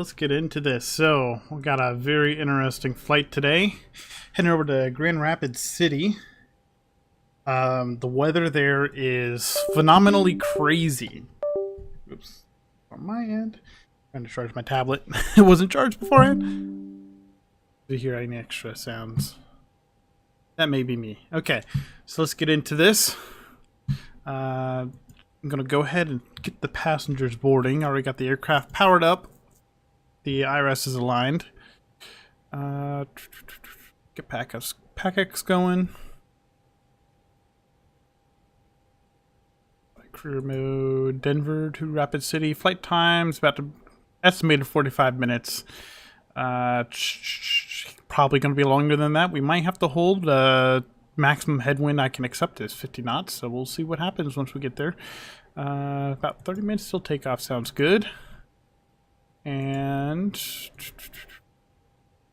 let's get into this. So we got a very interesting flight today. Heading over to Grand Rapids City. The weather there is phenomenally crazy. Oops, on my end. Trying to charge my tablet. It wasn't charged beforehand. Do you hear any extra sounds? That may be me. Okay, so let's get into this. I'm going to go ahead and get the passengers boarding. I already got the aircraft powered up. The IRS is aligned. Get PACX going. Career mode, Denver to Rapid City. Flight time's about to estimated 45 minutes. Probably going to be longer than that. We might have to hold. Maximum headwind I can accept is 50 knots, so we'll see what happens once we get there. About 30 minutes till takeoff sounds good. And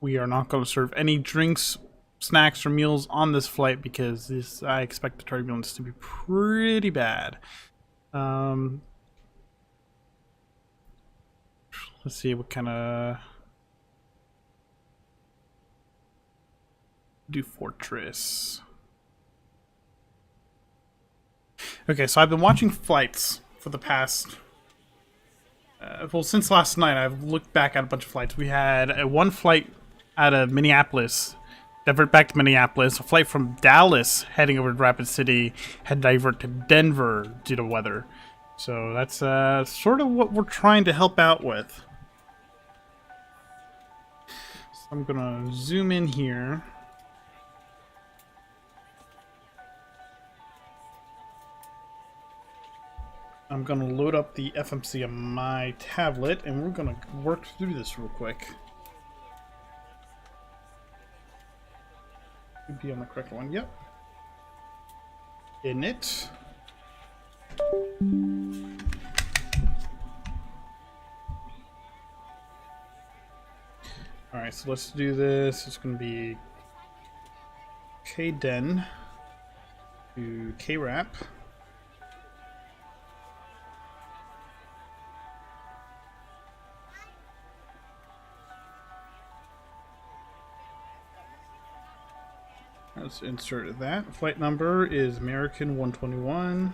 we are not going to serve any drinks, snacks, or meals on this flight because I expect the turbulence to be pretty bad. Let's see what kind of... do Fortress. Okay, so I've been watching flights for the past... well, since last night, I've looked back at a bunch of flights. We had one flight out of Minneapolis, divert back to Minneapolis. A flight from Dallas heading over to Rapid City had divert to Denver due to weather. So that's sort of what we're trying to help out with. So I'm going to zoom in here. I'm going to load up the FMC on my tablet, and we're going to work through this real quick. Should be on the correct one. Yep. In it. Alright, so let's do this. It's going to be KDEN to KRAP. Let's insert that. Flight number is American 121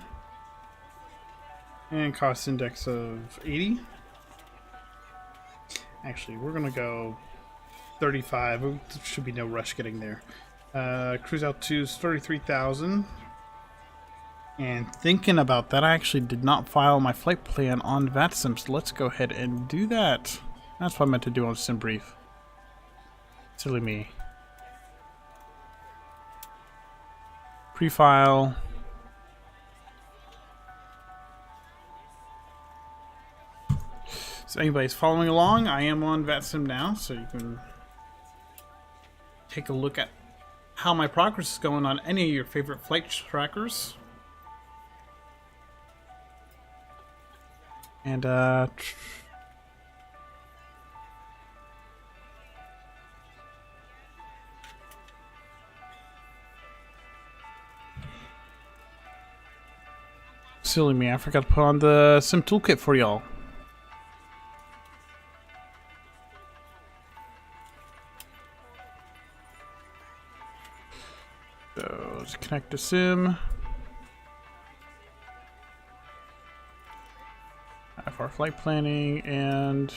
and cost index of 80. Actually, we're gonna go 35. There should be no rush getting there. Cruise altitude is 33,000. And thinking about that, I actually did not file my flight plan on VATSIM, so let's go ahead and do that. That's what I meant to do on SimBrief. Silly me. Pre-file. So anybody's following along, I am on VATSIM now, so you can take a look at how my progress is going on any of your favorite flight trackers. And silly me, I forgot to put on the Sim Toolkit for y'all. So let's connect to Sim. Have our flight planning and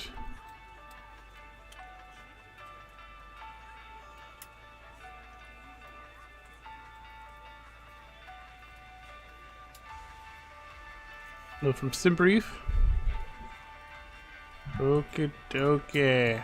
load from SimBrief. Okie dokie.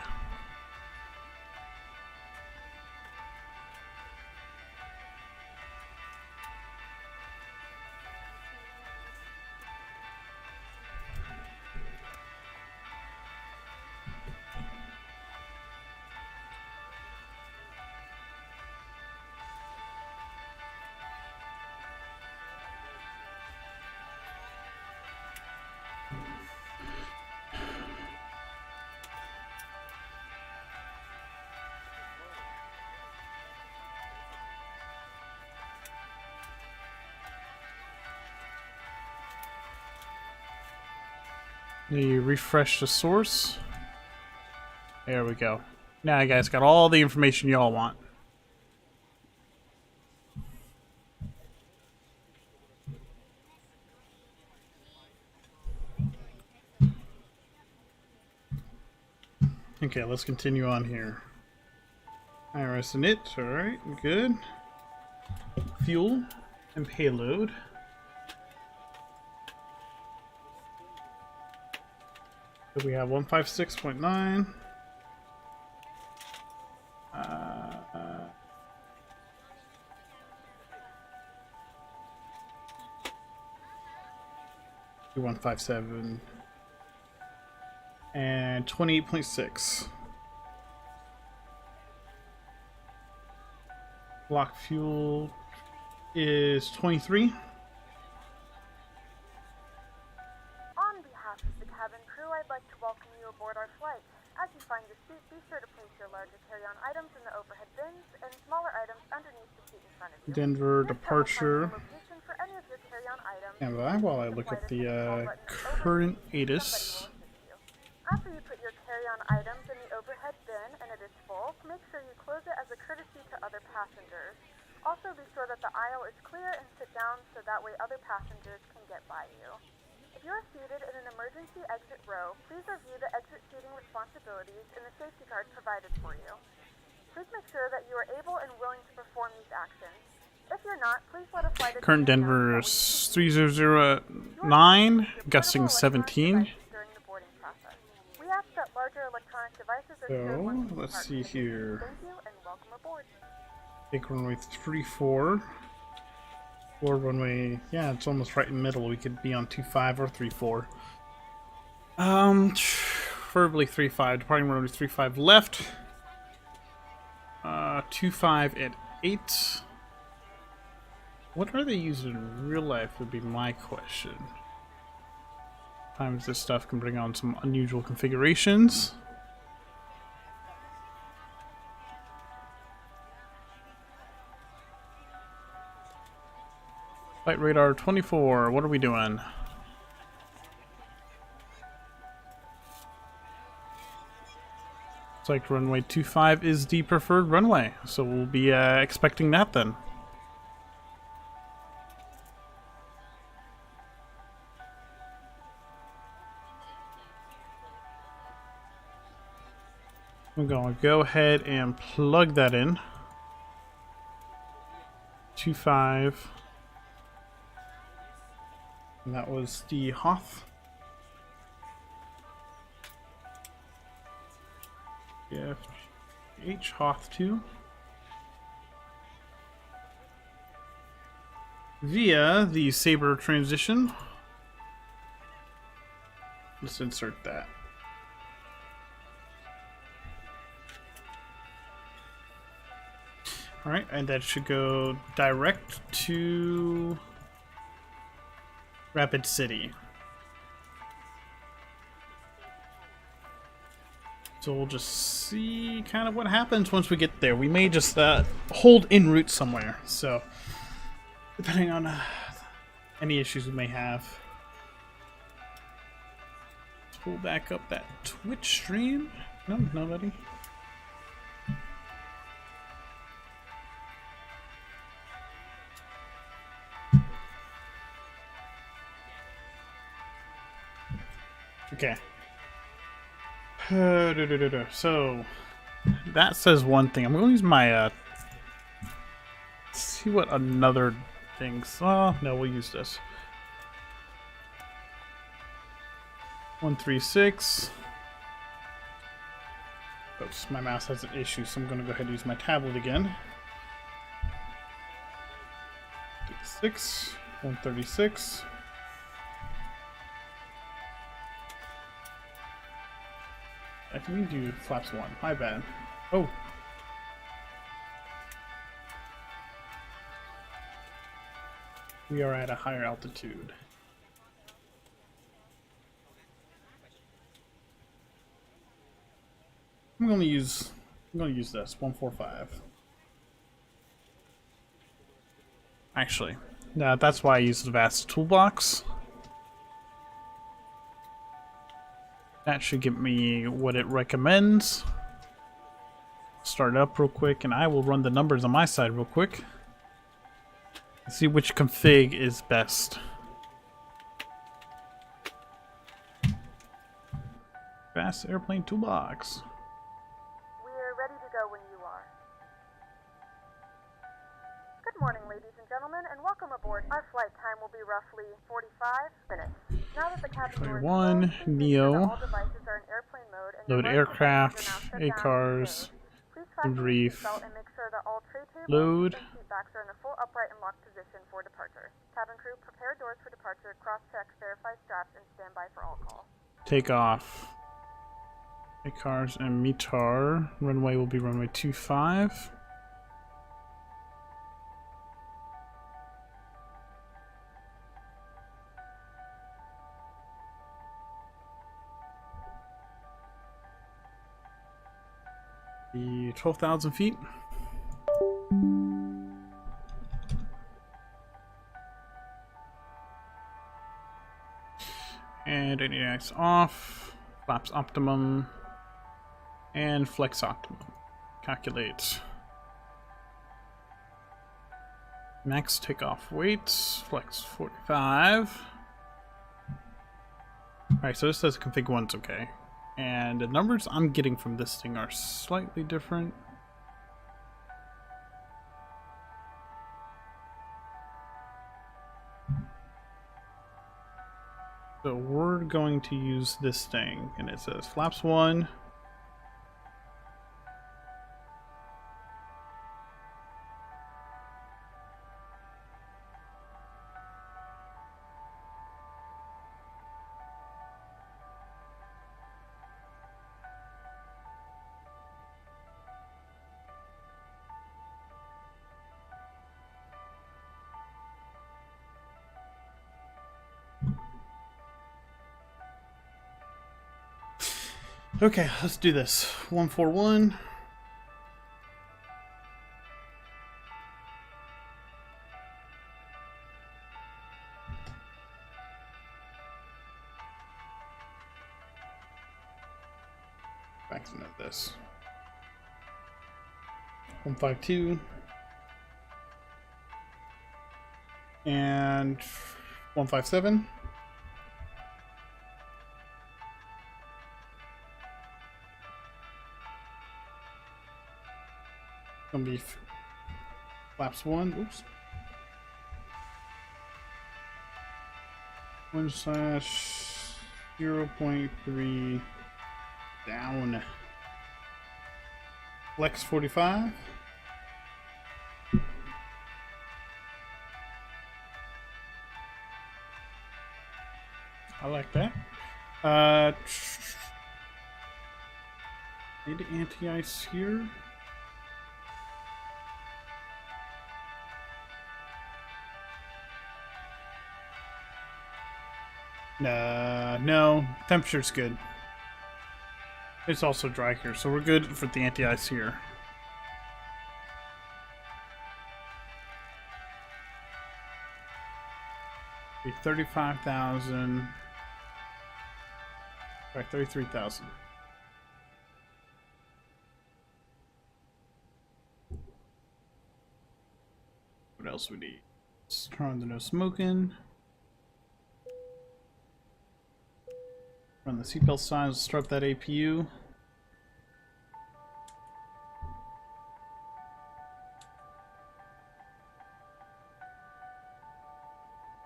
You refresh the source. There we go. Now you guys got all the information y'all want. Okay, let's continue on here. IRS and it, alright, good. Fuel and payload. So we have 156.9. 2157 and 28.6. Block fuel is 23. On behalf of the cabin crew, I'd like to welcome you aboard our flight. As you find your seat, be sure to place your larger carry-on items in the overhead bins and smaller items underneath the seat in front of you. Denver departure. For any of your carry-on items, And while I look at the current ATIS. After you put your carry-on items in the overhead bin and it is full, make sure you close it as a courtesy to other passengers. Also be sure that the aisle is clear and sit down so that way other passengers can get by you. If you are seated in an emergency exit row, please review the exit seating responsibilities in the safety card provided for you. Please make sure that you are able and willing to perform these actions. If you're not, please let a flight attendant Current Denver 3009, gusting 17. So, let's see here. Thank you and welcome aboard. Take runway 34. Or runway, yeah, it's almost right in the middle. We could be on 25 or 34. Preferably 35. Departing runway 35 left. 25 at 8. What are they using in real life would be my question. Sometimes this stuff can bring on some unusual configurations. Flight radar 24, what are we doing? Looks like runway 25 is the preferred runway, so we'll be expecting that then. I'm going to go ahead and plug that in. 25. And that was the Hoth. Yeah, H Hoth 2. Via the Sabre transition. Let's insert that. Alright, and that should go direct to Rapid City. So we'll just see kind of what happens once we get there. We may just hold en route somewhere. So, depending on any issues we may have. Let's pull back up that Twitch stream. No, nobody. Okay. So that says one thing. I'm going to use my let's see what another thing. Oh no, we'll use this. 136. Oops, my mouse has an issue, so I'm going to go ahead and use my tablet again. 6, 136. I think we can do flaps 1. My bad. Oh. We are at a higher altitude. I'm gonna use this 145. Actually, no, that's why I use the vast toolbox. That should give me what it recommends. Start it up real quick, and I will run the numbers on my side real quick. See which config is best. Fast airplane toolbox. We're ready to go when you are. Good morning, ladies and gentlemen, and welcome aboard. Our flight time will be roughly 45 minutes. Now that the cabin door is closed, please make sure that all devices are in airplane mode and Load your aircraft, are now shut down and A-cars, saved. Please fasten your brief. seatbelt and make sure that all tray tables Load. and seat backs are in a full upright and locked position for departure. Cabin crew, prepare doors for departure, cross-check, verify straps, and stand by for all call. Take off. A-cars and METAR. Runway will be runway 25. The 12,000 feet. And ADX off. Flaps optimum. And flex optimum. Calculate. Max takeoff weights. Flex 45. Alright, so this says config 1's okay. And the numbers I'm getting from this thing are slightly different. So we're going to use this thing, and it says flaps 1. Okay, let's do this. 141. Back to note this. 152. And 157. Gonna be flaps 1. Oops. 1/0.3 down. Flex 45. I like that. Need anti-ice here. No, temperature's good. It's also dry here, so we're good for the anti-ice here. Be 35,000. Right, 33,000. What else we need? Let's turn on the no smoking. Run the seatbelt signs, start up that APU.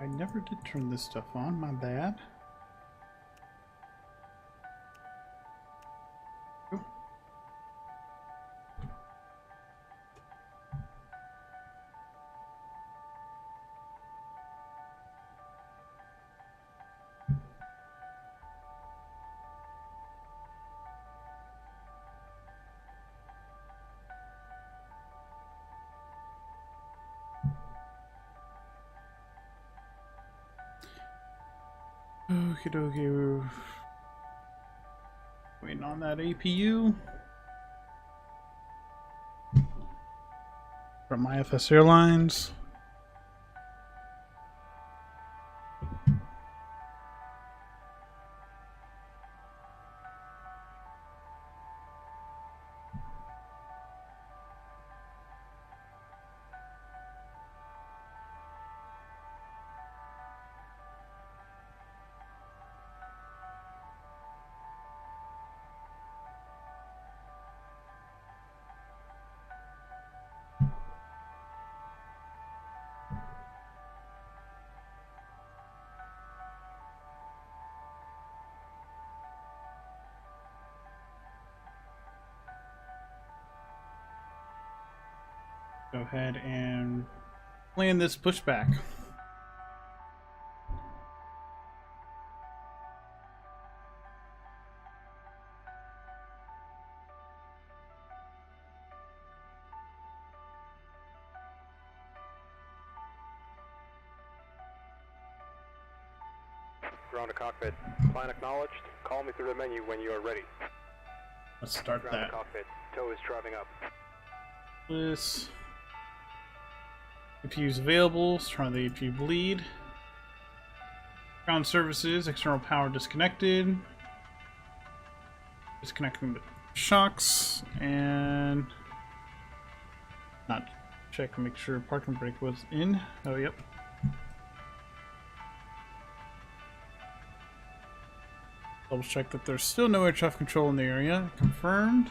I never did turn this stuff on, my bad. Okie dokie. Waiting on that APU. From IFS Airlines. Go ahead and land this pushback. Ground to cockpit. Plan acknowledged. Call me through the menu when you are ready. Let's start Ground that. to cockpit. Tow is driving up. This. APUs available. Turn the APU bleed. Ground services. External power disconnected. Disconnecting the shocks and not check and make sure parking brake was in. Oh, yep. Double check that there's still no air traffic control in the area. Confirmed.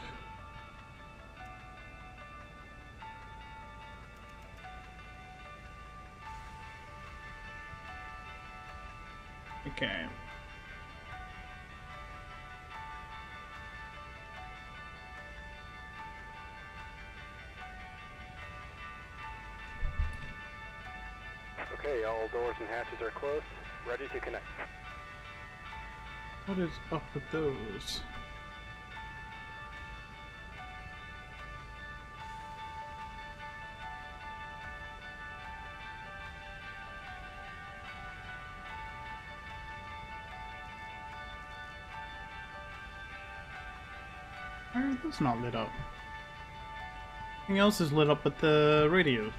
Okay. Okay, all doors and hatches are closed. Ready to connect. What is up with those? Why are those not lit up? Everything else is lit up but the radio.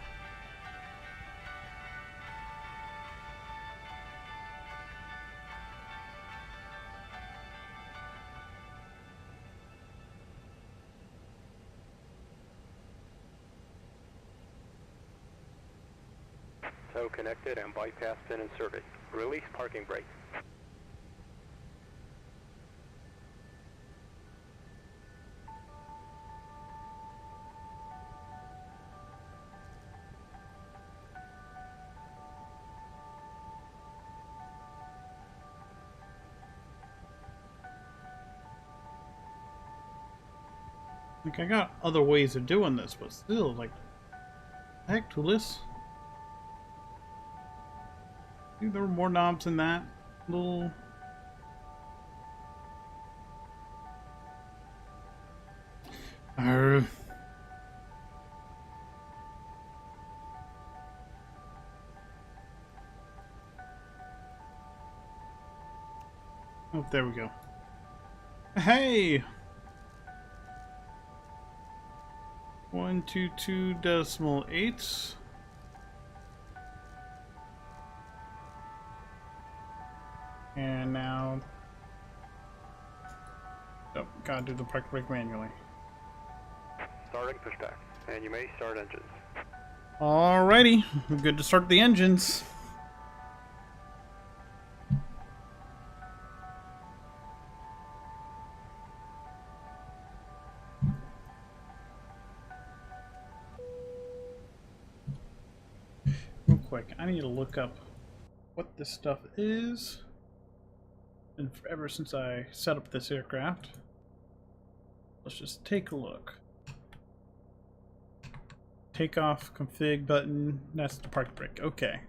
Tow connected and bypass pin inserted. Release parking brake. Like, I got other ways of doing this, but still, like, heck, Toolis. Dude, there were more knobs in that little. Oh, there we go. Hey! 122.8. And now, oh, gotta do the park brake manually. Starting pushback. And you may start engines. Alrighty, good to start the engines. Real quick, I need to look up what this stuff is. Been forever since I set up this aircraft. Let's just take a look. Takeoff config button. That's the park brake. Okay.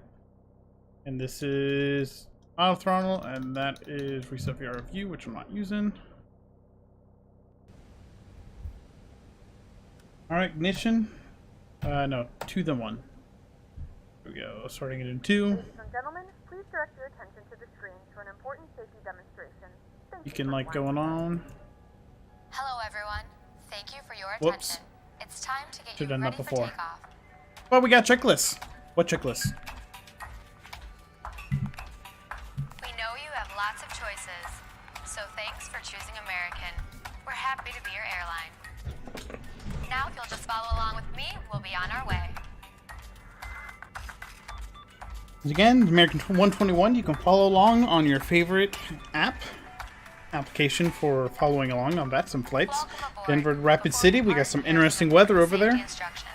And this is auto throttle, and that is reset VR view, which I'm not using. Alright, ignition. No, 2 then 1. Here we go. Starting it in 2. Ladies and gentlemen, please direct your attention to the screen for an important safety demonstration. Thank You you can for like flying going with us. on. Hello everyone. Thank you for your Whoops. attention. It's time to get Should've you done that ready for before. takeoff. Well, we got checklists. What checklist? We know you have lots of choices, so thanks for choosing American. We're happy to be your airline. Now if you'll just follow along with me, we'll be on our way. Again, American 121, you can follow along on your favorite application for following along on that. Some flights. Welcome aboard. Denver to Rapid Before City, we depart, got some here's interesting some weather over safety there. instructions.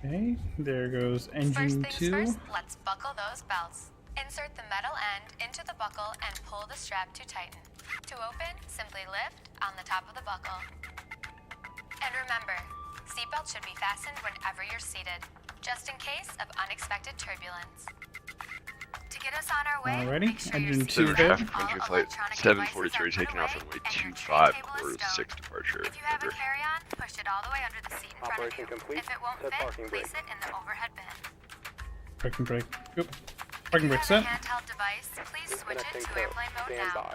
Okay, there goes First engine things 2. first, let's buckle those belts. Insert the metal end into the buckle and pull the strap to tighten. To open, simply lift on the top of the buckle. And remember, seatbelts should be fastened whenever you're seated, just in case of unexpected turbulence. To get us on our way, Alrighty, make sure your engine seat 2 belts, there. Traffic all entry flight electronic 743 devices are taking put off away, runway and your 25, tray table is quarter stowed. 6 departure. If you have a Over. carry-on, push it all the way under the seat in front of Operation you. complete. If it won't Set fit, parking place brake. it in the overhead bin. Parking brake. Oop. If Parking you brake have a set. handheld device, please switch it Disconnecting to code. airplane mode Stand now. by.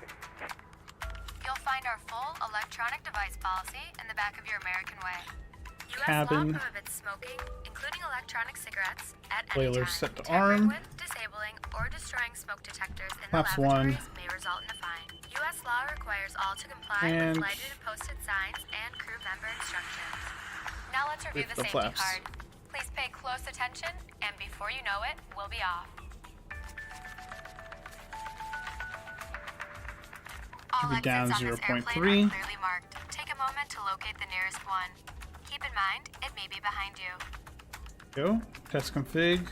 You'll find our full electronic device policy in the back of your American Way. U.S. Cabin. law prohibits smoking, including electronic cigarettes, at Spoiler any time. set to Tampering arm. with, disabling, or destroying smoke detectors in Flaps the one. laboratories may result in a fine. U.S. law requires all to comply And with lighted and posted signs and crew member instructions. Now let's review with the the safety flaps. card. Please pay close attention, and before you know it, we'll be off. All Should be down exits on this 0.3. airplane are clearly marked. Take a moment to locate the nearest one. Keep in mind, it may be behind you. Go. Test config.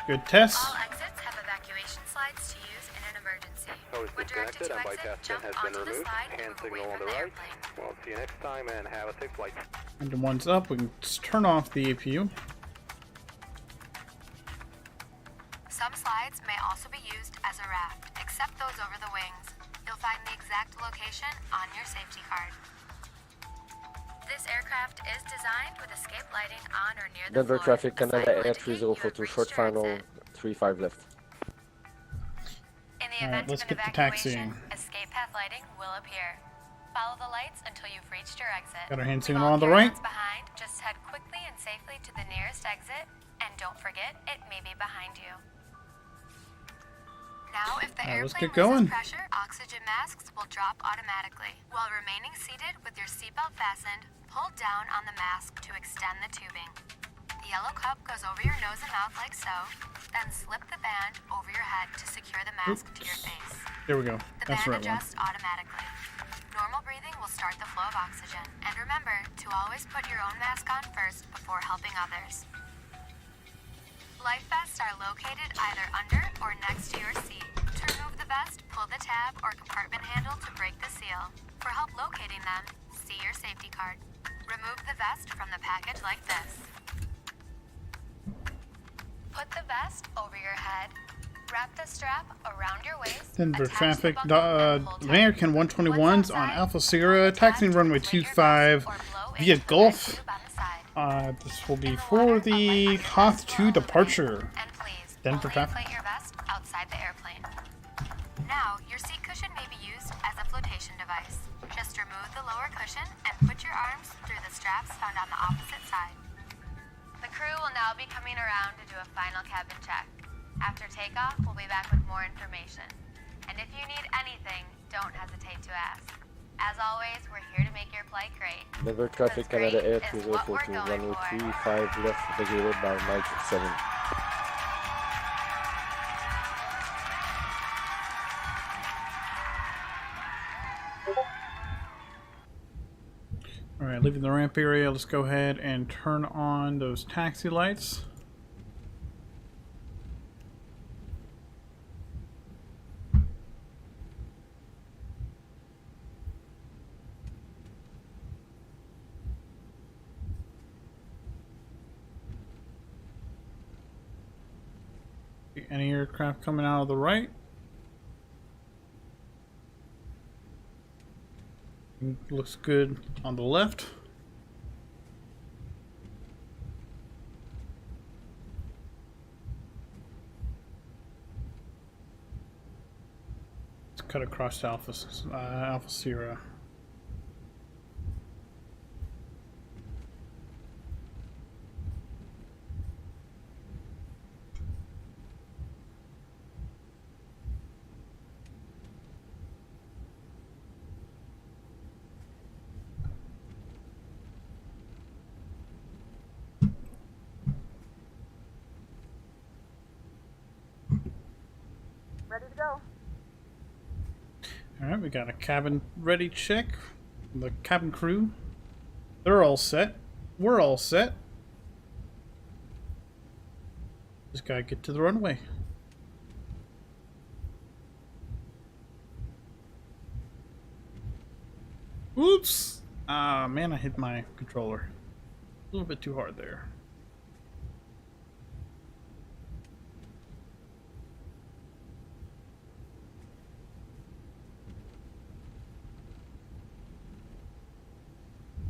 Good All test. exits have evacuation slides to use in an emergency. Hose When directed disconnected to and exit, bypass pin jump has been onto the removed. slide Hand and move away signal on from the the right. airplane. Well, see you next time and have a safe flight. Engine 1's up. We can just turn off the APU. Some slides may also be used as a raft, except those over the wings. You'll find the exact location on your safety card. This aircraft is designed with escape lighting on or near the Denver floor. traffic, The sign Canada will Air indicate you have 3042, reached short your final, exit. 35 left. In the Alright, event let's of an get to evacuation, taxiing. escape path lighting will appear. Follow the lights until you've reached your exit. Got our hand Leave signal all on the right. carry-ons behind. Just head quickly and safely to the nearest exit, and don't forget, it may be behind you. Now, if the Alright, let's airplane get going. loses pressure, oxygen masks will drop automatically. While remaining seated with your seatbelt fastened, pull down on the mask to extend the tubing. The yellow cup goes over your nose and mouth like so, then slip the band over your head to secure the mask to your face. There we go. The That's the band right one. adjusts automatically. Normal breathing will start the flow of oxygen. And remember to always put your own mask on first before helping others. Life vests are located either under or next to your seat. To remove the vest, pull the tab or compartment handle to break the seal. For help locating them, see your safety card. Remove the vest from the package like this. Put the vest over your head. Wrap the strap around your waist. Denver attach the traffic. buckle, and pull tight. American 121s on Alpha Sierra. Taxiing runway 25 via Gulf. This will be for the Hoth 2 departure. And please, Denver only traffic. inflate your vest outside the airplane. Now, your seat cushion may be used as a flotation device. Just remove the lower cushion and put your arms through the straps found on the opposite side. The crew will now be coming around to do a final cabin check. After takeoff, we'll be back with more information. And if you need anything, don't hesitate to ask. As always, we're here to make your flight great. Denver traffic, Because Canada great Air is what we're 3042, going runway for. 35 left, vacated by Mike 7. Alright, leaving the ramp area, let's go ahead and turn on those taxi lights. Any aircraft coming out of the right? Looks good on the left. Let's cut across to Alpha Sierra. Ready to go. Alright, we got a cabin ready check. The cabin crew. They're all set. We're all set. Just gotta get to the runway. Oops! Ah, man, I hit my controller. A little bit too hard there.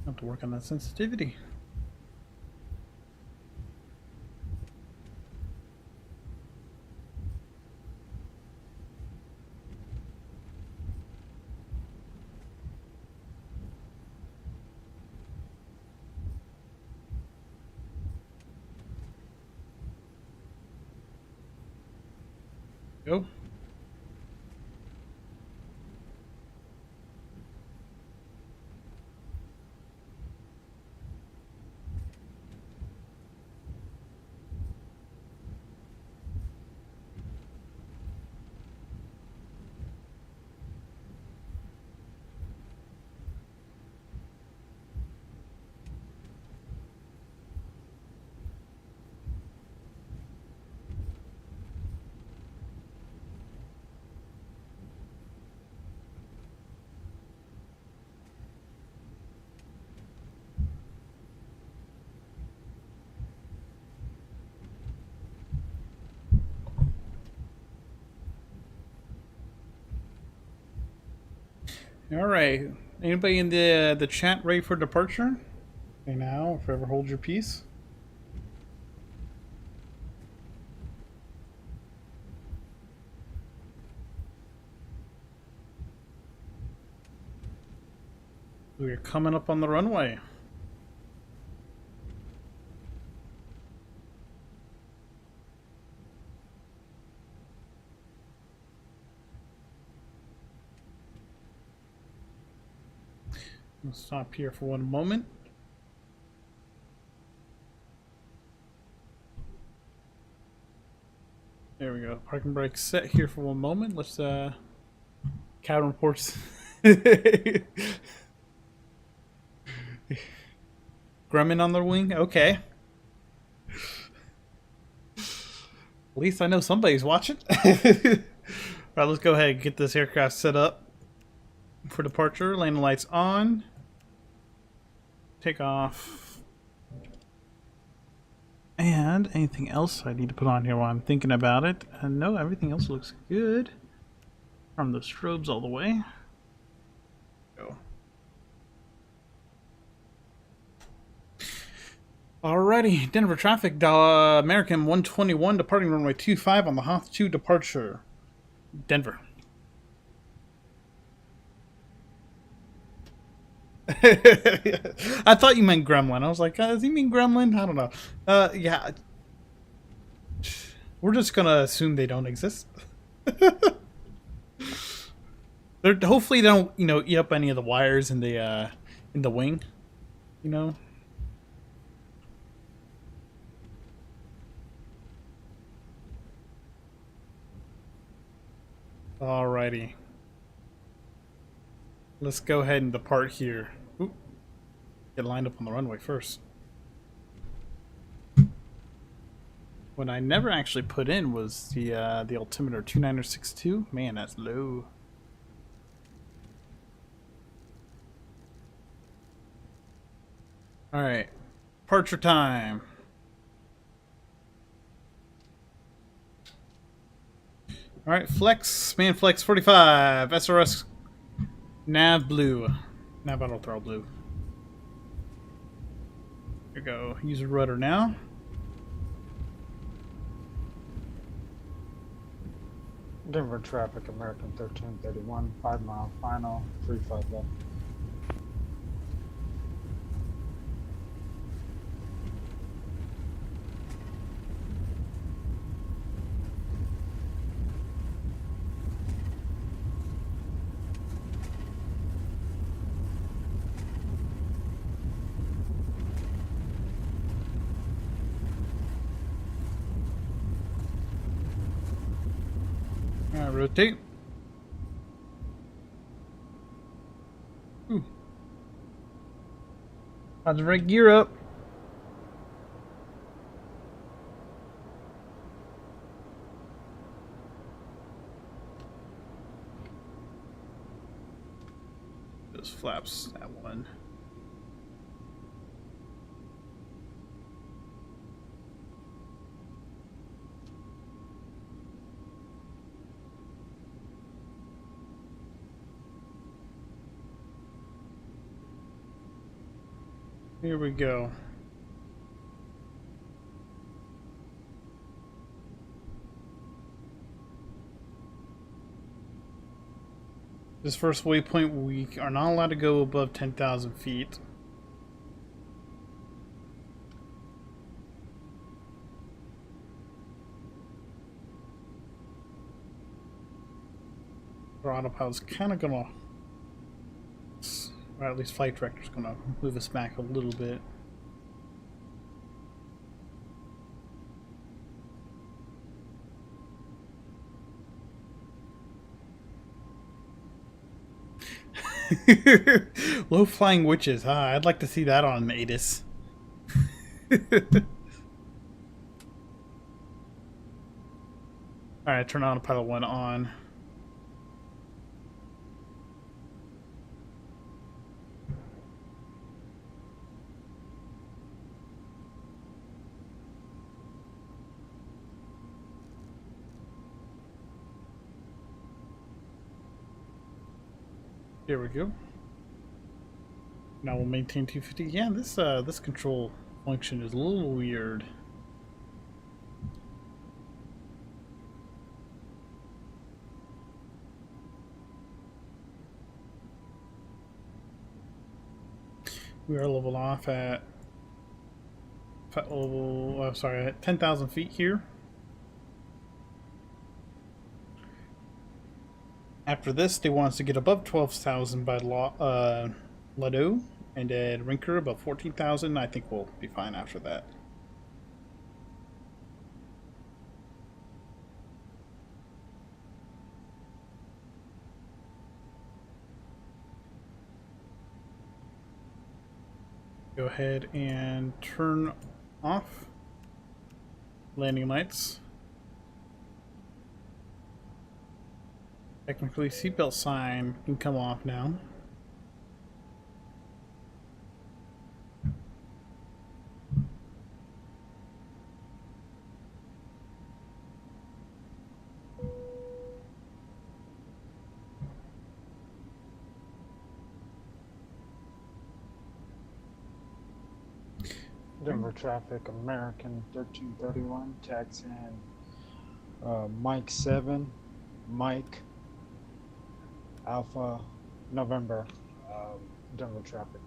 Have to work on that sensitivity. Go. All right. Anybody in the chat ready for departure? Okay, now, forever hold your peace. We're coming up on the runway. We'll stop here for one moment. There we go. Parking brake set here for one moment. Let's cabin reports. Grumman on the wing? Okay. At least I know somebody's watching. Alright, let's go ahead and get this aircraft set up for departure. Landing lights on. Take off. And anything else I need to put on here while I'm thinking about it? No, everything else looks good. From the strobes all the way. Go. Alrighty, Denver traffic, American 121 departing runway 25 on the Hoth 2 departure. Denver. I thought you meant gremlin. I was like, does he mean gremlin? I don't know. Yeah. We're just gonna assume they don't exist. Hopefully they don't, eat up any of the wires in the wing. You know? Alrighty. Let's go ahead and depart here. Oop. Get lined up on the runway first. What I never actually put in was the altimeter 2962. Man, that's low. Alright. Departure time. Alright, flex, man flex 45, SRS nav blue. Nav auto throttle blue. Here we go. Use a rudder now. Denver traffic, American 1331, 5 mile final, 35 left. Alright, rotate. Ooh. How's the right gear up? Those flaps, that one. Here we go. This first waypoint, we are not allowed to go above 10,000 feet. Our autopilot's kind of gonna, or at least flight director's gonna move us back a little bit. Low flying witches, huh? I'd like to see that on an ATIS. Alright, turn autopilot 1 on. Here we go. Now we'll maintain 250. Yeah, this control function is a little weird. We are leveled off at at 10,000 feet here. After this, they want us to get above 12,000 by Lado, and at Rinker above 14,000. I think we'll be fine after that. Go ahead and turn off landing lights. Technically, seatbelt sign can come off now. Denver traffic, American 1331, taxiing Mike 7, Mike Alpha November, Denver traffic.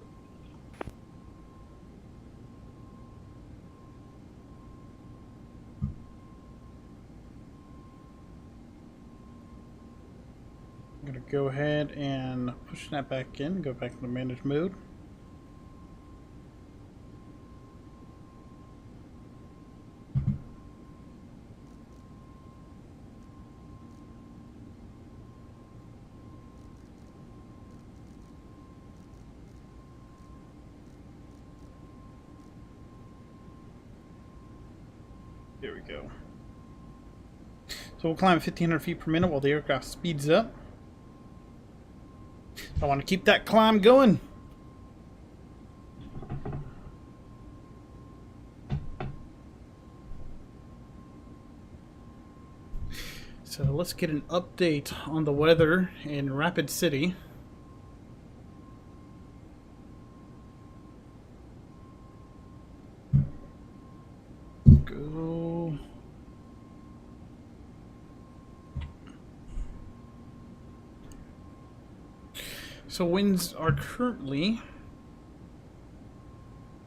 I'm gonna go ahead and push that back in, go back into manage mode. There we go. So we'll climb 1,500 feet per minute while the aircraft speeds up. I want to keep that climb going. So let's get an update on the weather in Rapid City. Go. So winds are currently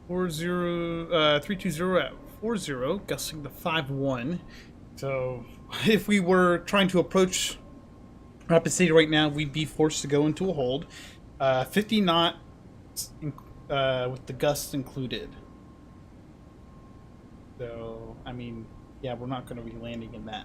320 at 40, gusting to 5-1. So if we were trying to approach Rapid City right now, we'd be forced to go into a hold. 50 knots with the gusts included. So, I mean, yeah, we're not going to be landing in that.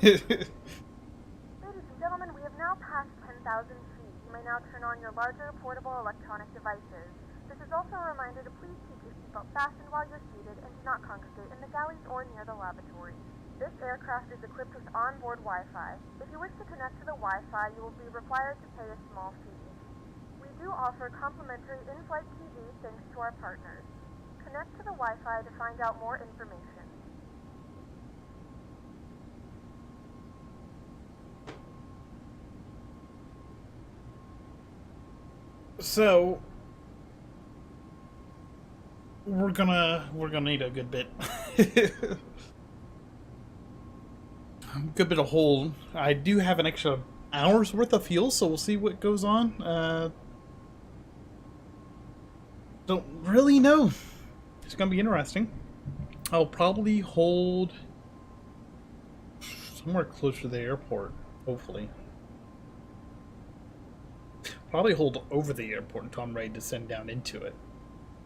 Ladies and gentlemen, we have now passed 10,000 feet. You may now turn on your larger portable electronic devices. This is also a reminder to please keep your seatbelt fastened while you're seated and do not congregate in the galleys or near the lavatories. This aircraft is equipped with onboard Wi-Fi. If you wish to connect to the Wi-Fi, you will be required to pay a small fee. We do offer complimentary in-flight TV thanks to our partners. Connect to the Wi-Fi to find out more information. So, we're gonna need a good bit. Good bit of hold. I do have an extra hour's worth of fuel, so we'll see what goes on. Don't really know. It's gonna be interesting. I'll probably hold somewhere closer to the airport, hopefully. Probably hold over the airport until I'm ready to send down into it.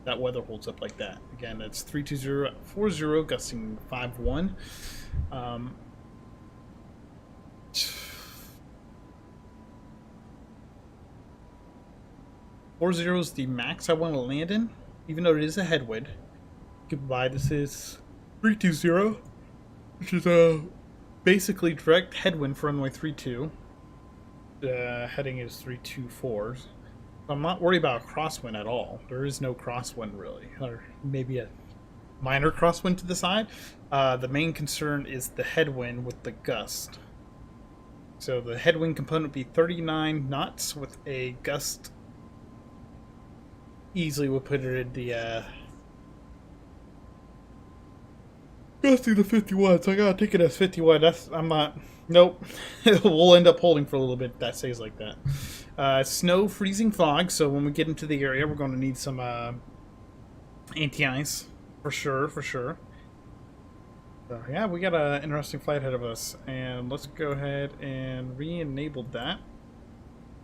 That weather holds up like that. Again, it's 32040, gusting 5-1. 40 is the max I want to land in, even though it is a headwind. Goodbye, this is 320, which is a basically direct headwind for runway 32. Heading is 324. So I'm not worried about a crosswind at all. There is no crosswind really, or maybe a minor crosswind to the side. The main concern is the headwind with the gust. So the headwind component would be 39 knots with a gust. Easily would put it in the gusting the 51, so I gotta take it as 51. I'm not. Nope. We'll end up holding for a little bit if that stays like that. Snow, freezing, fog. So when we get into the area, we're going to need some anti-ice for sure. So yeah, we got an interesting flight ahead of us, and let's go ahead and re-enable that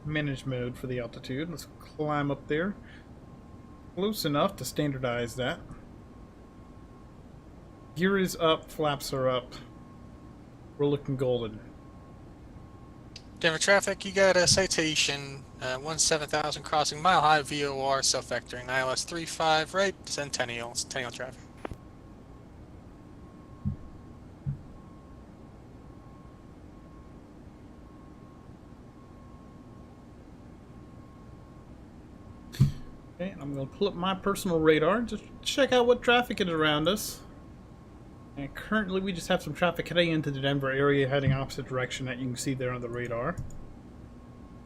manage mode for the altitude. Let's climb up there close enough to standardize that. Gear is up, flaps are up. We're looking golden. Denver traffic, you got a citation, 17,000 crossing Mile High VOR self-vectoring, ILS 35 right, Centennial traffic. Okay, I'm going to pull up my personal radar, just check out what traffic is around us. And currently we just have some traffic heading into the Denver area, heading opposite direction that you can see there on the radar.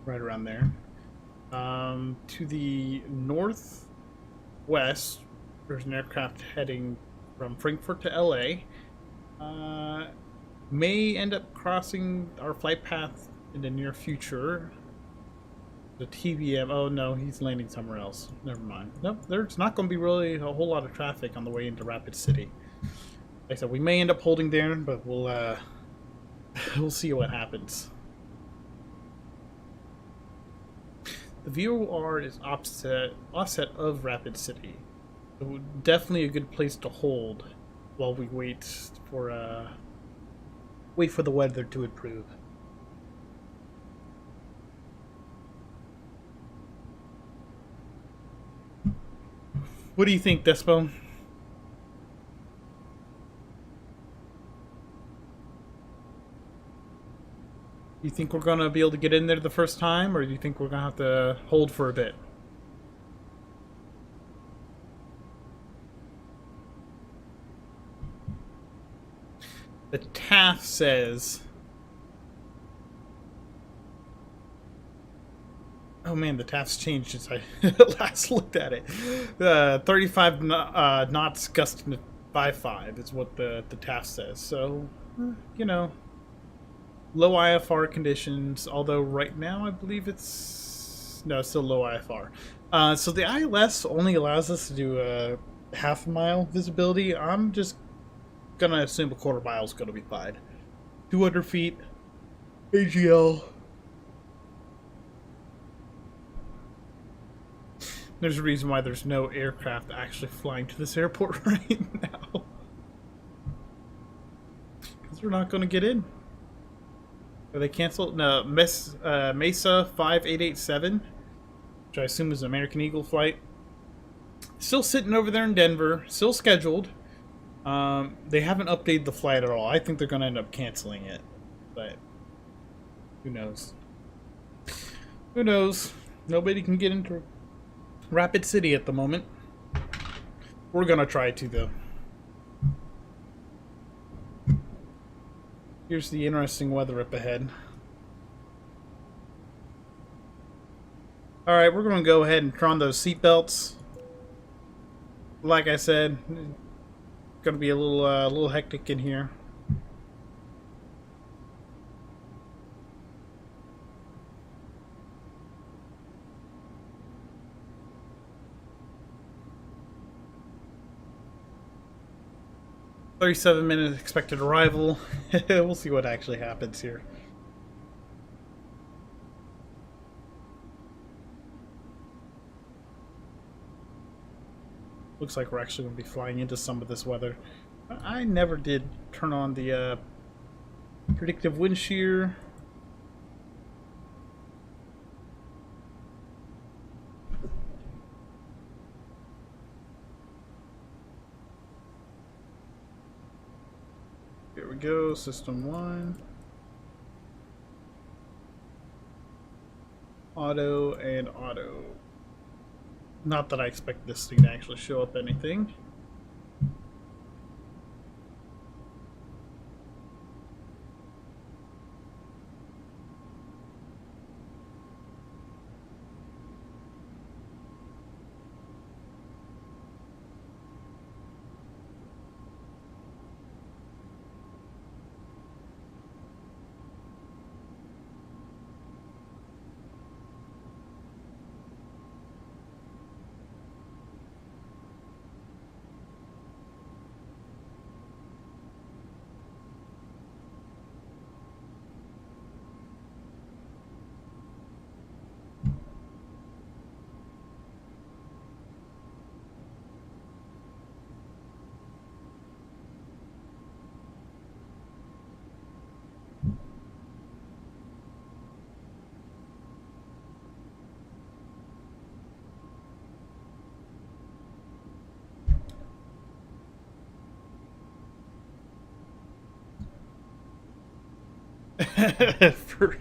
Right around there. To the northwest, there's an aircraft heading from Frankfurt to LA. May end up crossing our flight path in the near future. The TBM, oh no, he's landing somewhere else. Never mind. Nope, there's not going to be really a whole lot of traffic on the way into Rapid City. Like I said, we may end up holding there, but we'll see what happens. The VOR is offset of Rapid City. So definitely a good place to hold while we wait for the weather to improve. What do you think, Despo? You think we're gonna be able to get in there the first time, or do you think we're gonna have to hold for a bit? The TAF says... Oh man, the TAF's changed since I last looked at it. 35 knots gusting to 5.5 is what the TAF says. So, you know, low IFR conditions, although right now I believe it's... No, it's still low IFR. So the ILS only allows us to do a half-mile visibility. I'm just going to assume a quarter mile is going to be fine. 200 feet, AGL. There's a reason why there's no aircraft actually flying to this airport right now. Because we're not going to get in. Are they canceled? No, Mesa 5887, which I assume is an American Eagle flight. Still sitting over there in Denver, still scheduled. They haven't updated the flight at all. I think they're going to end up canceling it. But who knows? Who knows? Nobody can get into Rapid City at the moment. We're gonna try to, though. Here's the interesting weather up ahead. Alright, we're gonna go ahead and turn on those seatbelts. like I said, gonna be a little hectic in here. "37-minute expected arrival." We'll see what actually happens here. Looks like we're actually going to be flying into some of this weather. I never did turn on the predictive wind shear. Here we go, system 1. Auto and auto. Not that I expect this thing to actually show up anything. For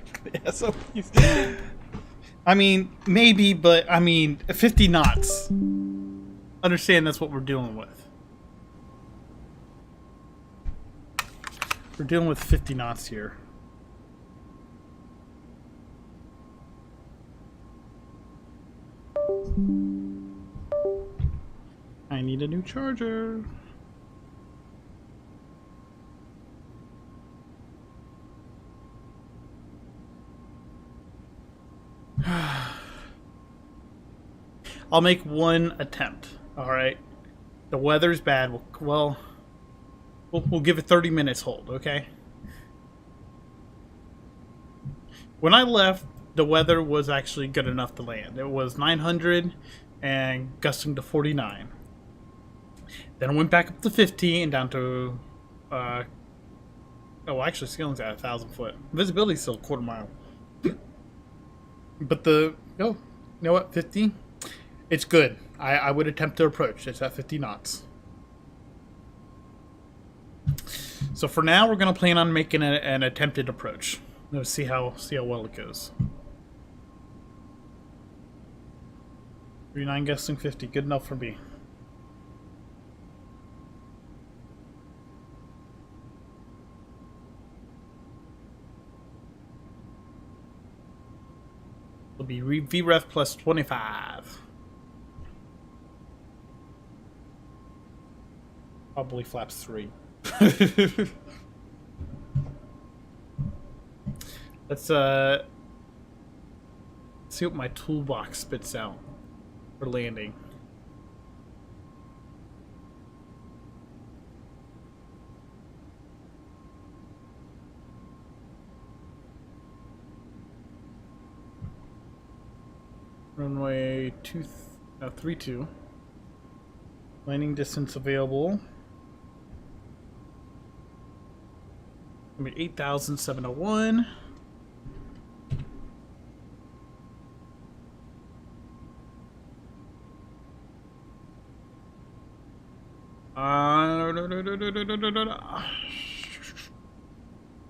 SOPs. I mean, maybe, but I mean, 50 knots. Understand that's what we're dealing with. We're dealing with 50 knots here. I need a new charger. I'll make one attempt. All right. The weather's bad. We'll give it 30 minutes hold, okay? When I left, the weather was actually good enough to land. It was 900 and gusting to 49. Then I went back up to 50 and down to oh, actually ceiling's at 1,000 foot. Visibility's still a quarter mile. But you know what, 50? It's good. I would attempt to approach. It's at 50 knots. So for now, we're gonna plan on making an attempted approach. Let's see how well it goes. 39 gusting 50, good enough for me. It'll be VREF plus 25. Probably flaps 3. Let's see what my toolbox spits out for landing. Runway 32. Landing distance available. 8,701.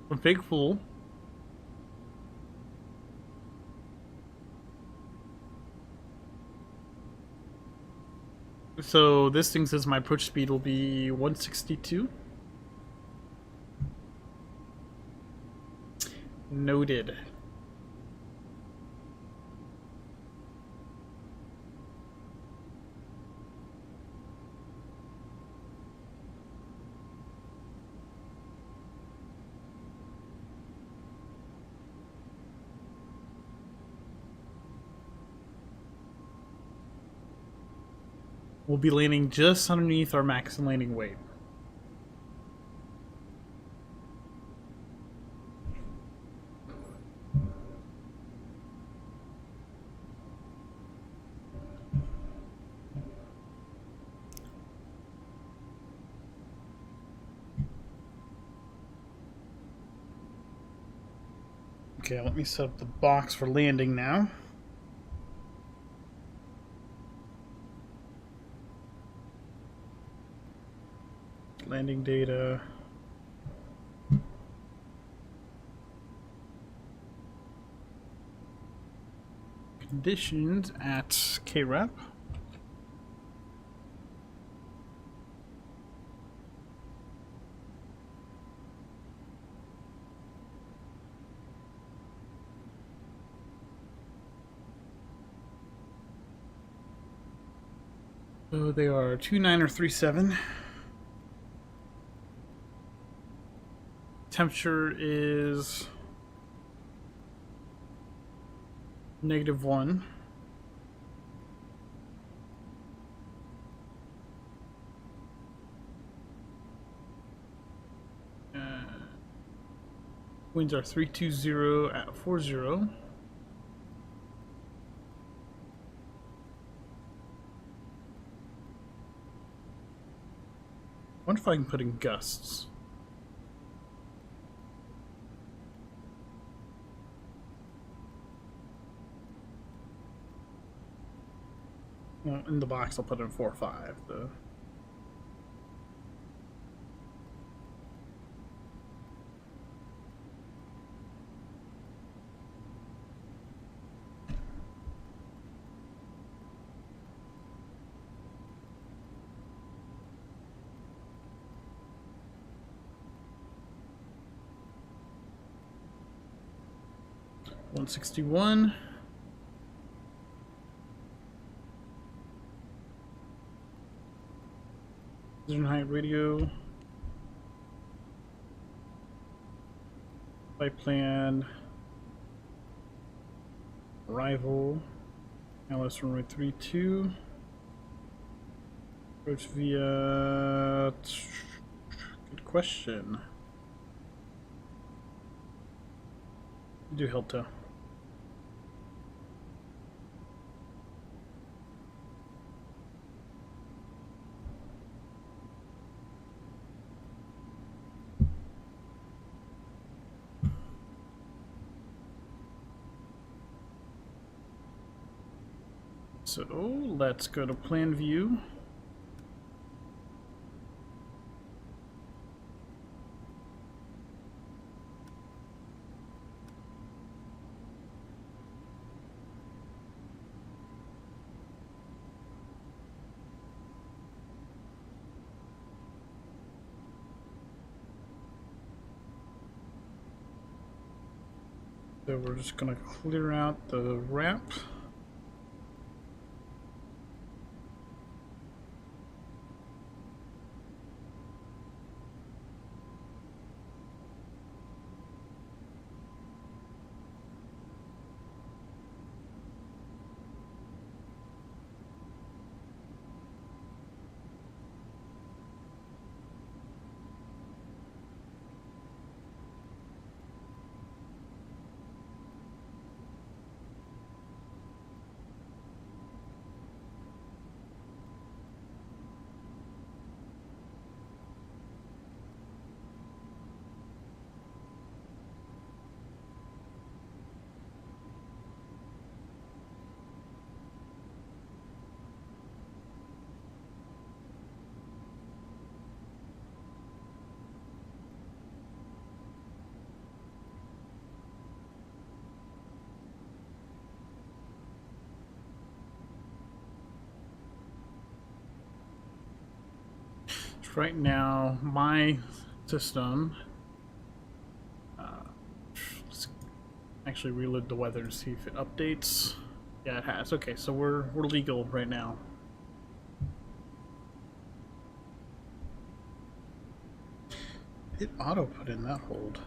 A big fool. So this thing says my approach speed will be 162. Noted. We'll be landing just underneath our max landing weight. Okay, let me set up the box for landing now. Landing data. Conditions at KREP. So they are 29 or 37. Temperature is -1. Winds are 320 at 40. I wonder if I can put in gusts. Well, in the box I'll put in 4 or 5 though. $161. Precision height radio. Flight plan. Arrival. LS runway 32. Approach via. Good question. Do Hilta. So let's go to plan view. So we're just gonna clear out the ramp. Right now, my system. Let's actually reload the weather to see if it updates. Yeah, it has. Okay, so we're legal right now. It auto put in that hold.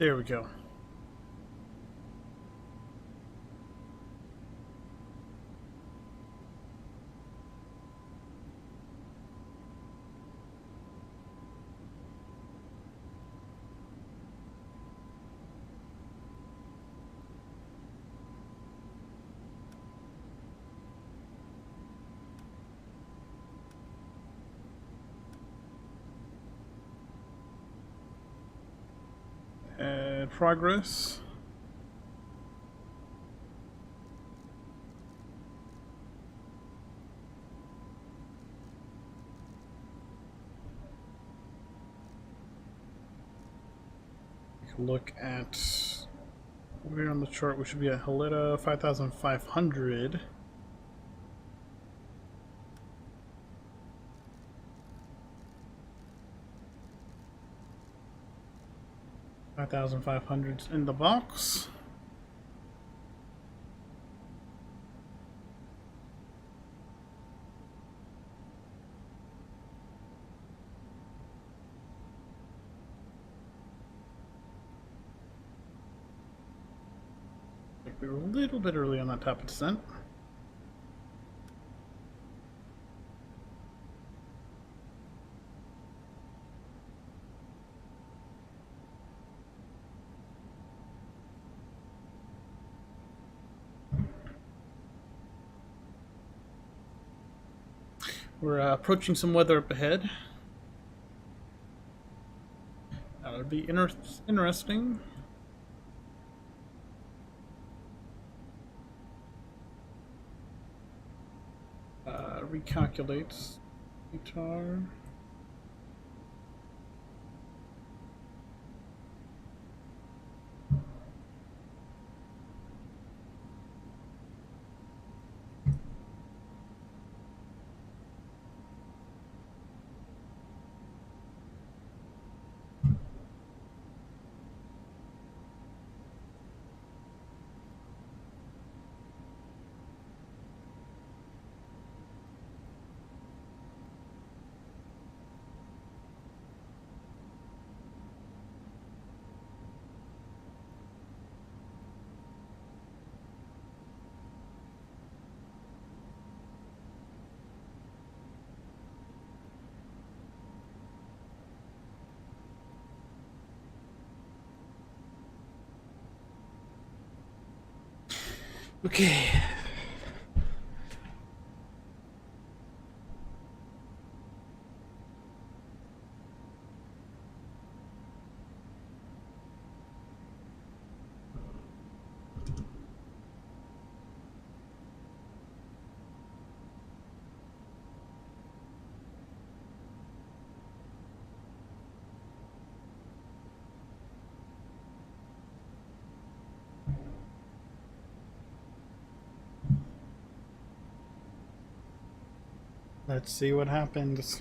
There we go. Progress. Take a look at where on the chart we should be at. Halita 5,500. $5,500 in the box. I think we were a little bit early on that top of descent. We're approaching some weather up ahead. That'll be interesting. Recalculates guitar. Okay. Let's see what happens.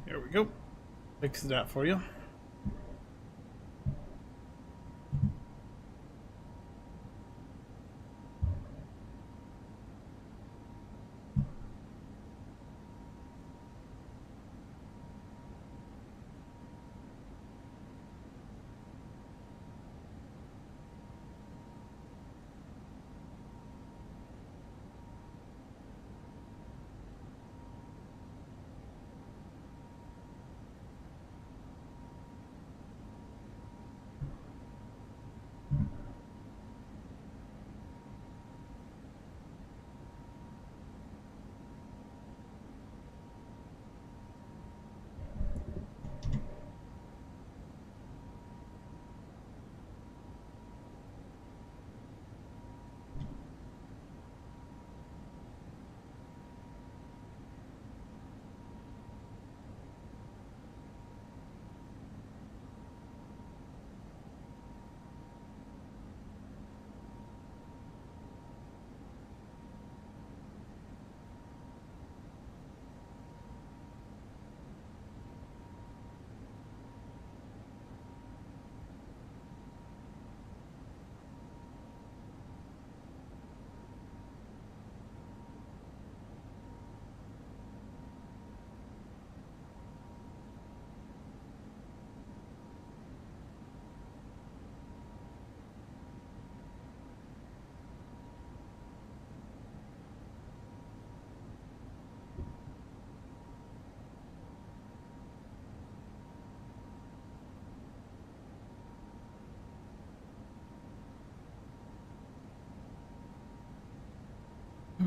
There we go. Fix that for you.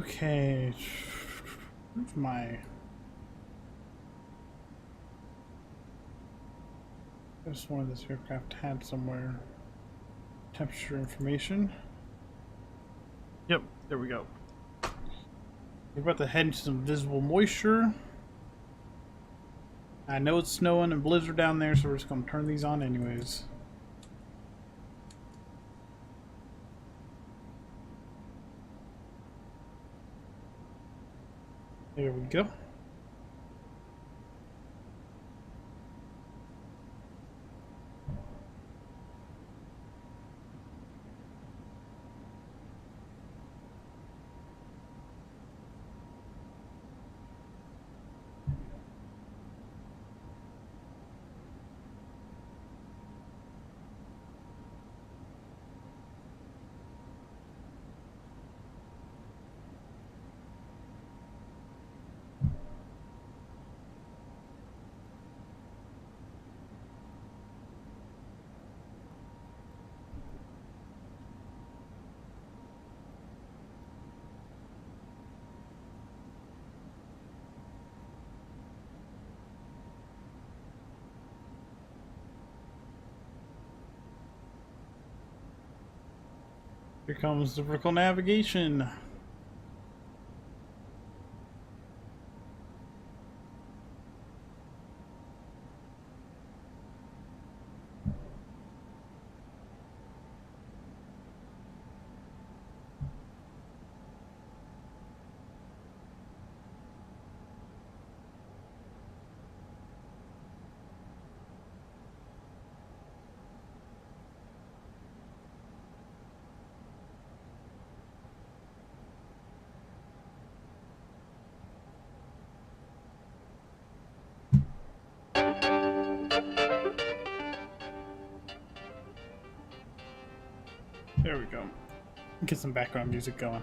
Okay. Where's my... I just wanted this aircraft had somewhere. Temperature information. Yep, there we go. We're about to head into some visible moisture. I know it's snowing and blizzard down there, so we're just going to turn these on anyways. There we go. Here comes the vertical navigation. There we go. Get some background music going.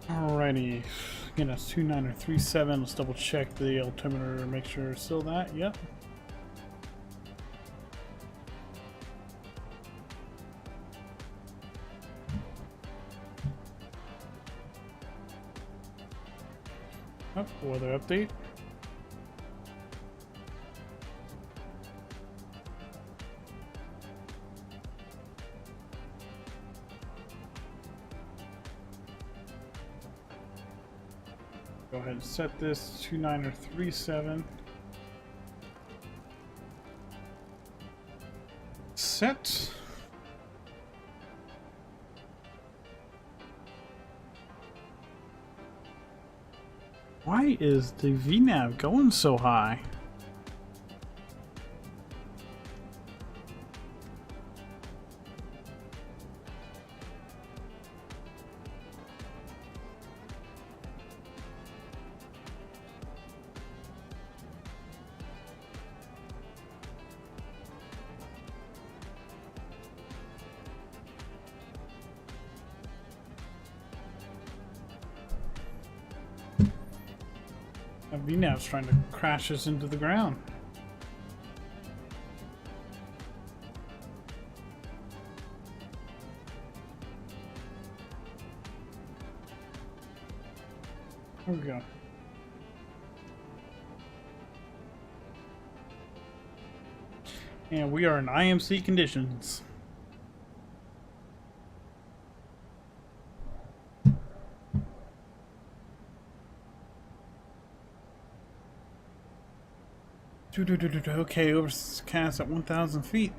Alrighty, again, that's 2937. Let's double check the altimeter, make sure it's still that. Yep. Oh, weather update. Go ahead and set this 2937. Set. Why is the VNav going so high? VNav's trying to crash us into the ground. Here we go. And we are in IMC conditions. Okay, overcast at 1,000 feet.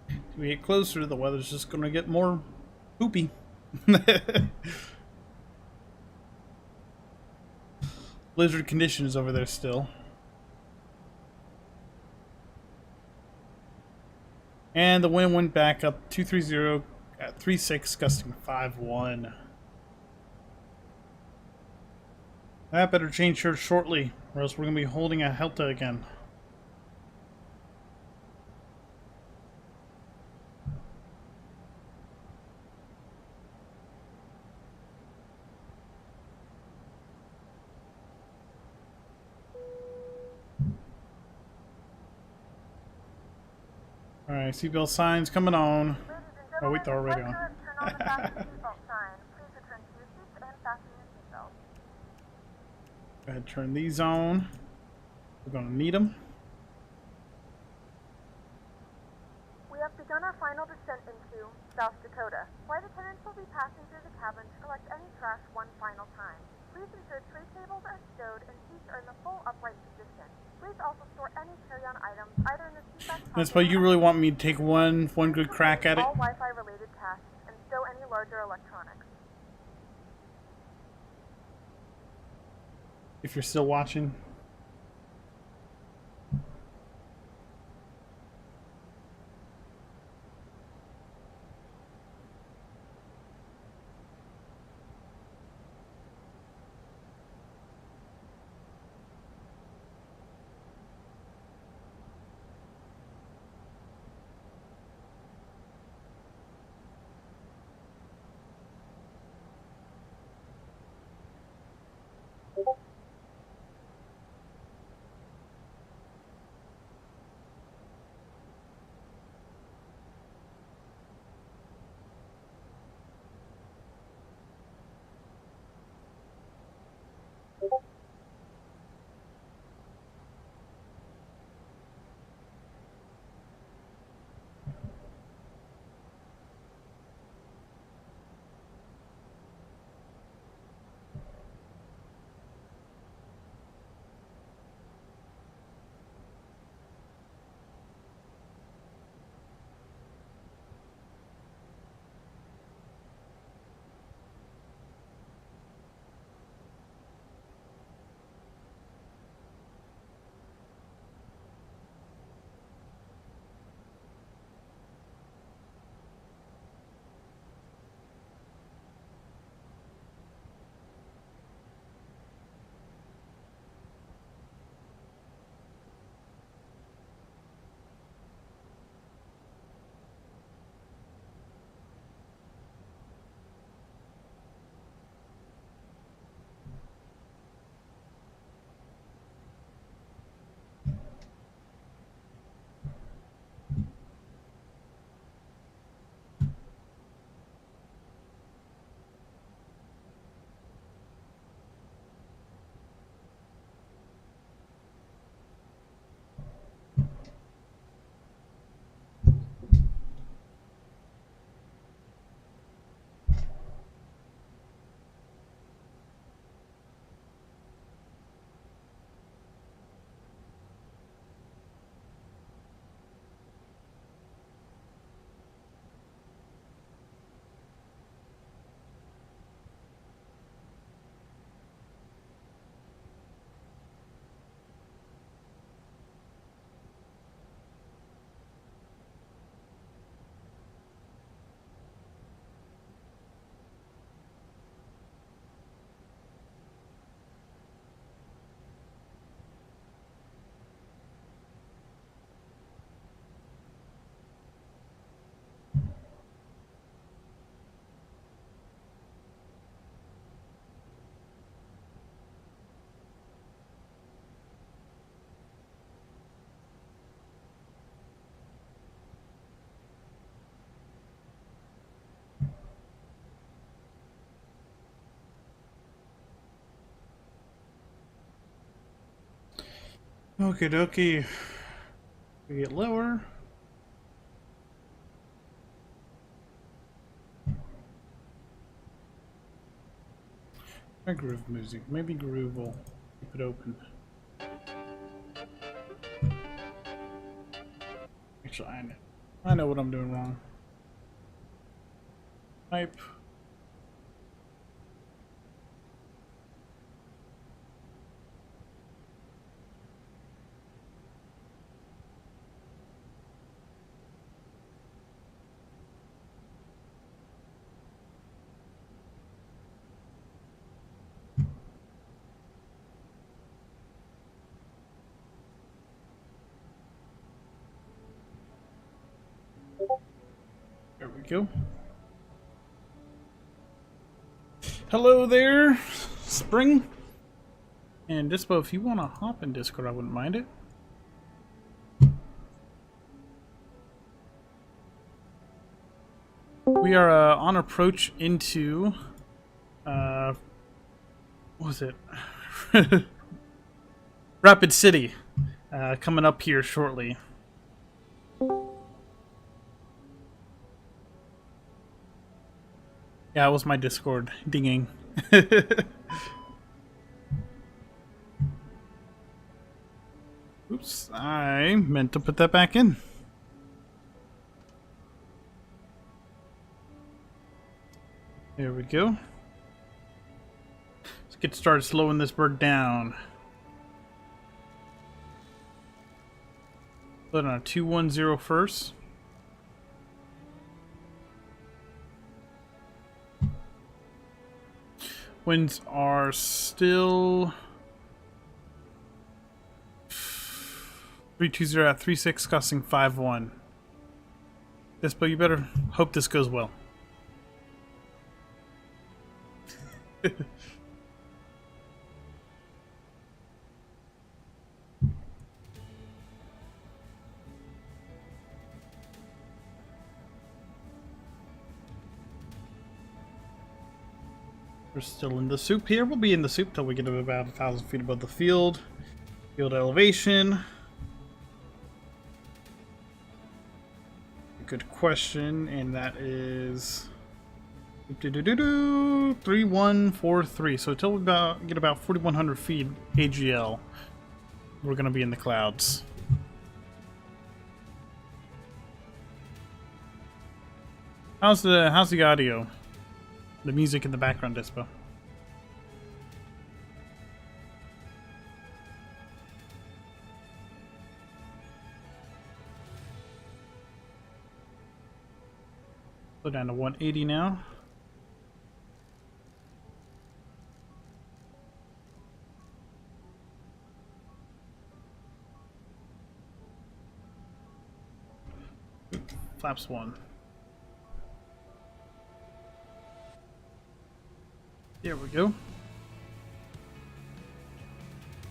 As we get closer, the weather's just gonna get more poopy. Blizzard conditions over there still. And the wind went back up 230 at 36, gusting 5-1. That better change here shortly, or else we're going to be holding a Helta again. Alright, seatbelt signs coming on. Ladies and Oh, wait, they're already gentlemen, on. turn on the fasten seatbelt sign. Please return to your seats and fasten your seatbelt. Go ahead and turn these on. We're going to need them. We have begun our final descent into South Dakota. Flight attendants will be passing through the cabin to collect any trash one final time. Please ensure tray tables are stowed and seats are in the full upright position. Please also store any carry-on items either in the seat back pocket. That's why you really want me to take one good crack at it. All Wi-Fi related tasks and stow any larger electronics. If you're still watching. Okie dokie. We get lower. Try groove music. Maybe groove will keep it open. Actually, I know what I'm doing wrong. Type. There we go. Hello there, Spring. And Dispo, if you want to hop in Discord, I wouldn't mind it. We are on approach into, what was it? Rapid City, coming up here shortly. Yeah, it was my Discord dinging. Oops, I meant to put that back in. There we go. Let's get started slowing this bird down. Put on a 210 first. Winds are still 320 at 36, costing 5-1. Dispo, you better hope this goes well. We're still in the soup here. We'll be in the soup till we get to about 1,000 feet above the field. Field elevation. Good question, and that is 3143. So until we get about 4,100 feet AGL, we're gonna be in the clouds. How's the audio? The music in the background, Dispo. Go down to 180 now. Flaps 1. There we go.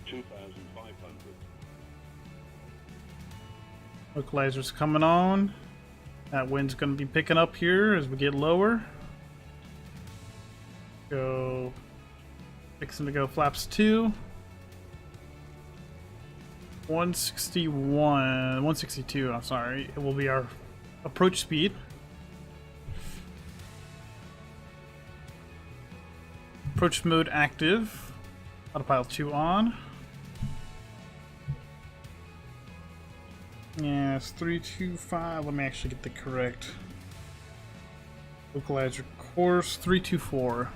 2,500. Localizer's coming on. That wind's going to be picking up here as we get lower. Go. Fixing to go flaps 2. 162, I'm sorry. It will be our approach speed. Approach mode active. Autopilot 2 on. Yeah, it's 325. Let me actually get the correct localizer course. 324.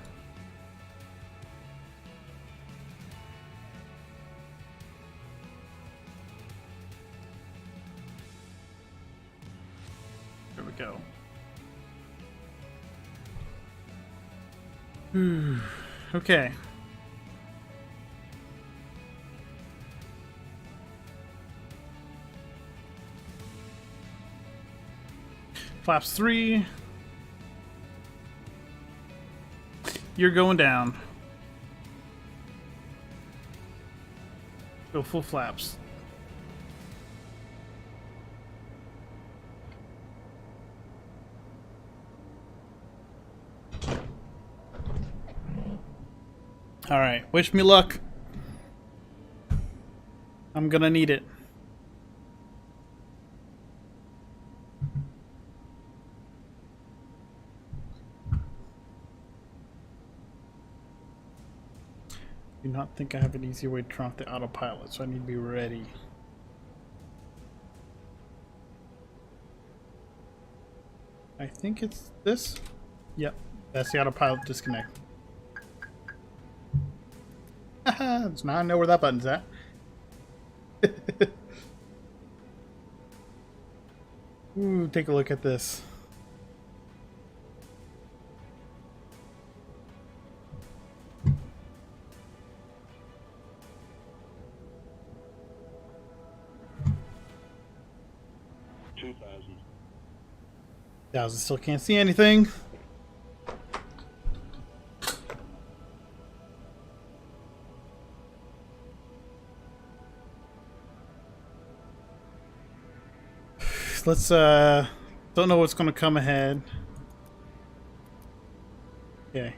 There we go. Okay. Flaps 3. You're going down. Go full flaps. Alright, wish me luck. I'm gonna need it. Do not think I have an easy way to turn off the autopilot, so I need to be ready. I think it's this. Yep, that's the autopilot disconnect. Haha, so now I know where that button's at. Ooh, take a look at this. Thousand still can't see anything. Let's don't know what's gonna come ahead. Okay.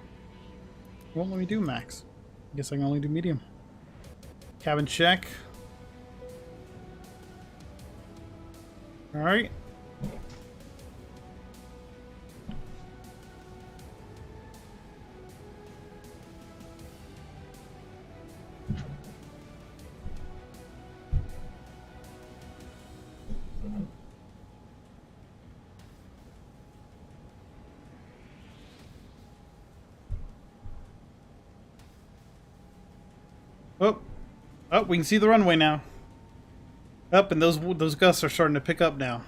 Won't let me do max. I guess I can only do medium. Cabin check. Alright. Oh, oh, we can see the runway now. Up, and those gusts are starting to pick up now.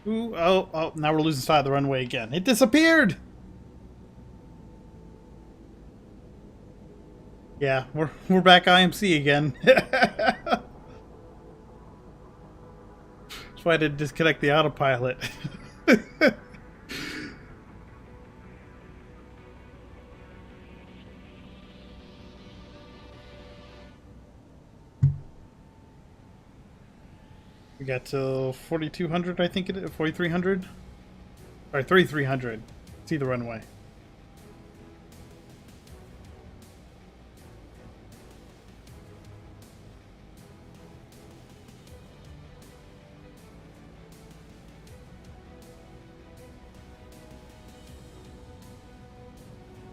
Ooh, oh, oh! Now we're losing sight of the runway again. It disappeared. Yeah, we're back IMC again. That's why I didn't disconnect the autopilot. We got to 4,200, I think it is. 4,300? Sorry, 3,300. See the runway.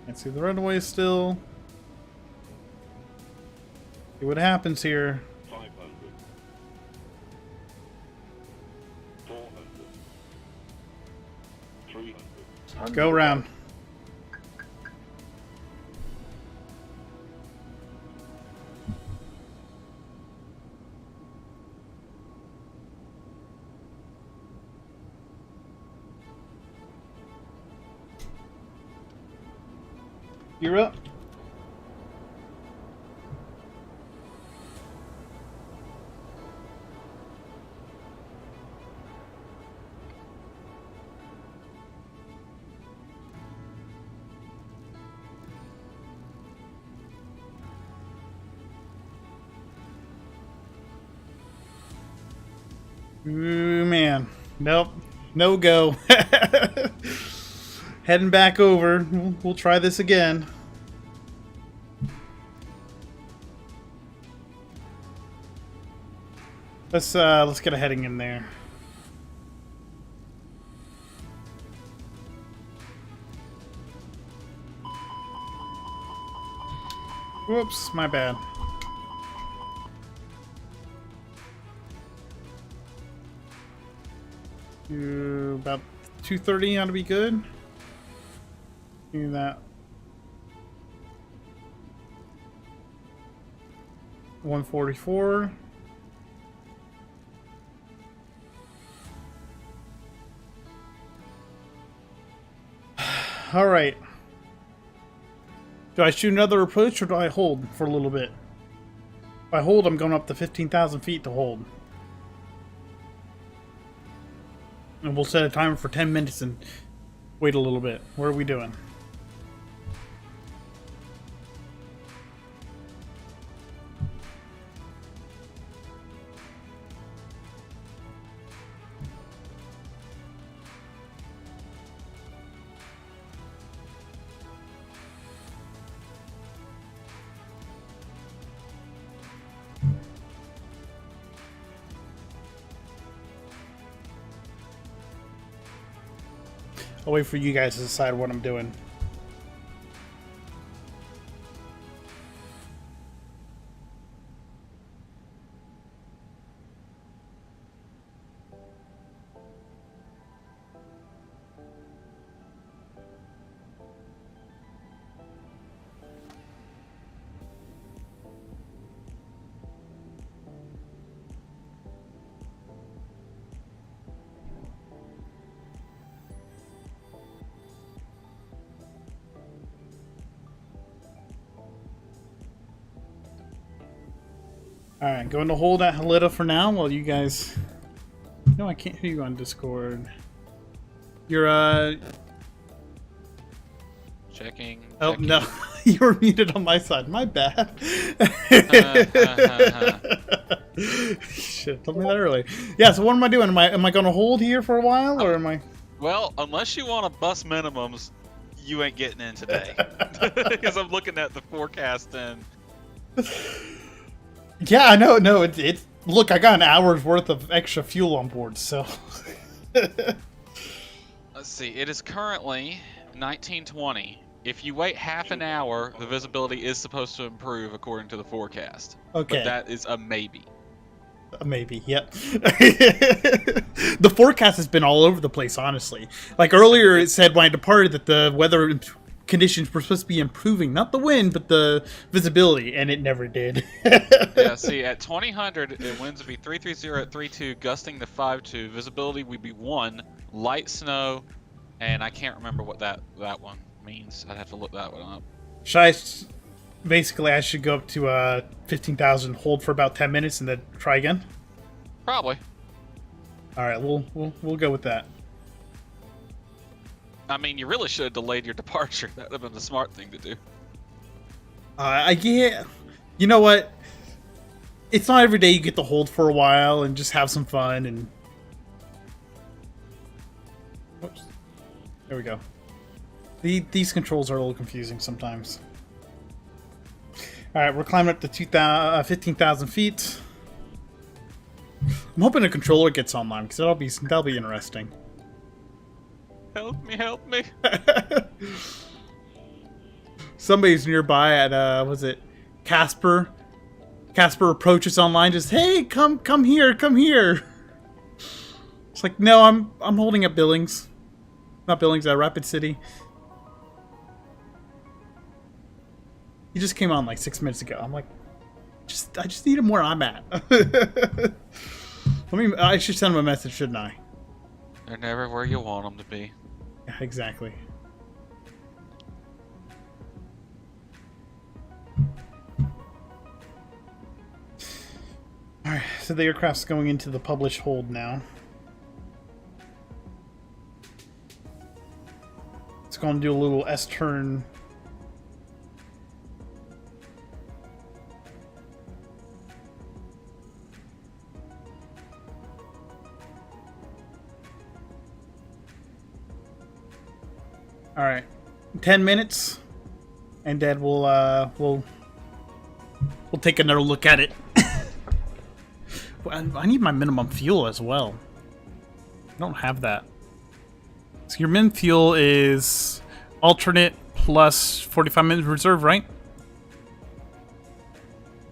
Can't see the runway still. See what happens here. 500. 400. 300. Go around. You're up. Ooh, man. Nope. No go. Heading back over. We'll try this again. Let's get a heading in there. Whoops, my bad. About 230 ought to be good. Do that. 144. All right. Do I shoot another approach or do I hold for a little bit? If I hold, I'm going up to 15,000 feet to hold. And we'll set a timer for 10 minutes and wait a little bit. What are we doing? I'll wait for you guys to decide what I'm doing. Alright, going to hold at Halita for now while you guys... No, I can't hear you on Discord. You're, Checking. Oh, checking. no. You were muted on my side. My bad. Shit, told me that early. Yeah, so what am I doing? Am I going to hold here for a while, or am I... Well, unless you want to bust minimums, you ain't getting in today. Because I'm looking at the forecast and... Yeah, I know. No, it's... Look, I got an hour's worth of extra fuel on board, so... Let's see, it is currently 1920. If you wait half an hour, the visibility is supposed to improve according to the forecast. Okay. But that is a maybe. Maybe, yep. The forecast has been all over the place, honestly. Like earlier, it said when I departed that the weather conditions were supposed to be improving, not the wind, but the visibility, and it never did. Yeah, see, at 2000, it winds would be 330 at 32, gusting to 52, visibility would be 1, light snow, and I can't remember what that one means. I'd have to look that one up. Should I... Basically, I should go up to 15,000, hold for about 10 minutes, and then try again? Probably. All right, we'll go with that. I mean, you really should have delayed your departure. That would have been the smart thing to do. Yeah. You know what? It's not every day you get to hold for a while and just have some fun and... Oops. There we go. These controls are a little confusing sometimes. Alright, we're climbing up to 15,000 feet. I'm hoping a controller gets online, because that'll be interesting. Help me, help me. Somebody's nearby at, was it Casper? Casper approaches online, just, hey, come here, come here. It's like, no, I'm holding up Billings. Not Billings, Rapid City. He just came on like 6 minutes ago. I'm like, I just need him where I'm at. I should send him a message, shouldn't I? They're never where you want them to be. Yeah, exactly. Alright, so the aircraft's going into the published hold now. It's going to do a little S-turn. All right, 10 minutes, and then we'll take another look at it. I need my minimum fuel as well. I don't have that. So your min fuel is alternate plus 45 minutes reserve, right?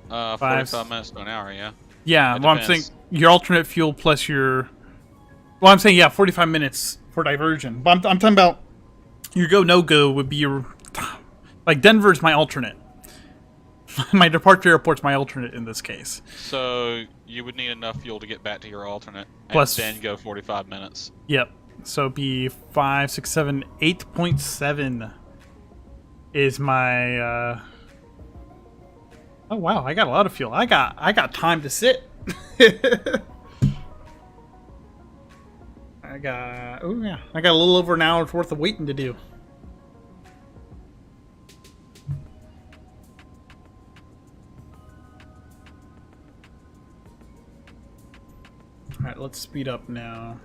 45 minutes to an hour, yeah. Yeah, It well, I'm saying depends. your alternate fuel plus your... Well, I'm saying, yeah, 45 minutes for diversion. But I'm talking about your go, no-go would be your... Like, Denver's my alternate. My departure airport's my alternate in this case. So you would need enough fuel to get back to your alternate, and Plus- then go 45 minutes. Yep. So it'd be 5, 6, 7, 8.7 is my... Oh, wow, I got a lot of fuel. I got time to sit. I got a little over an hour's worth of waiting to do. All right, let's speed up now.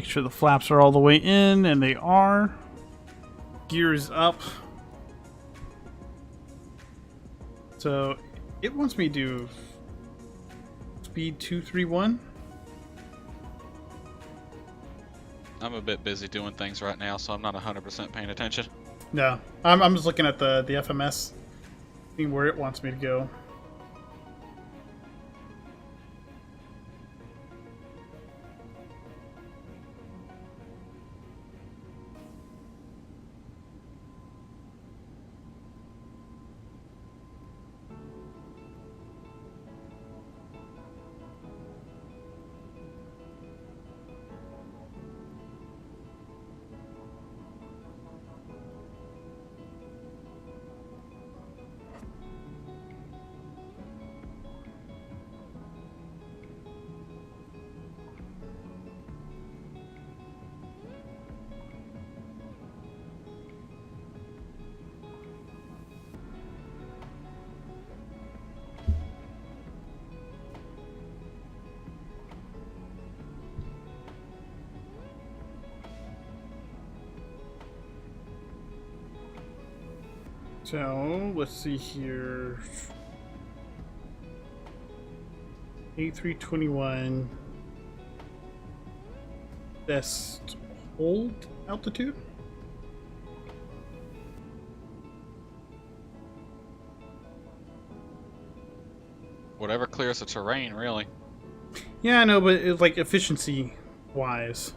sure the flaps are all the way in, and they are. Gears up. So it wants me to do speed 231. I'm a bit busy doing things right now, so I'm not 100% paying attention. No, I'm just looking at the FMS, seeing where it wants me to go. So let's see here. A321 best hold altitude. Whatever clears the terrain, really. Yeah, I know, but it's like efficiency wise.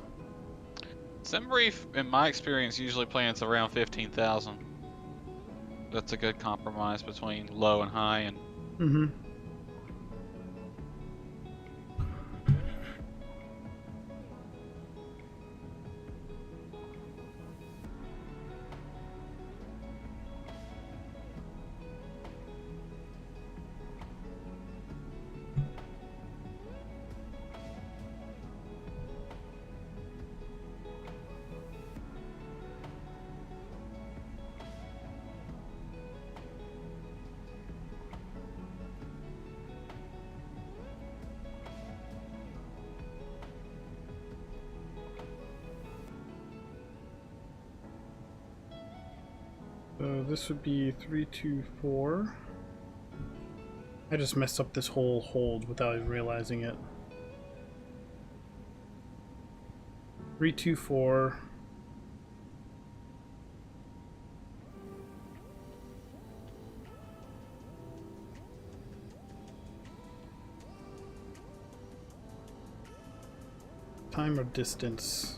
SimBrief, in my experience, usually plans around 15,000. That's a good compromise between low and high, and Mm-hmm. So this would be 324. I just messed up this whole hold without even realizing it. 324. Time or distance?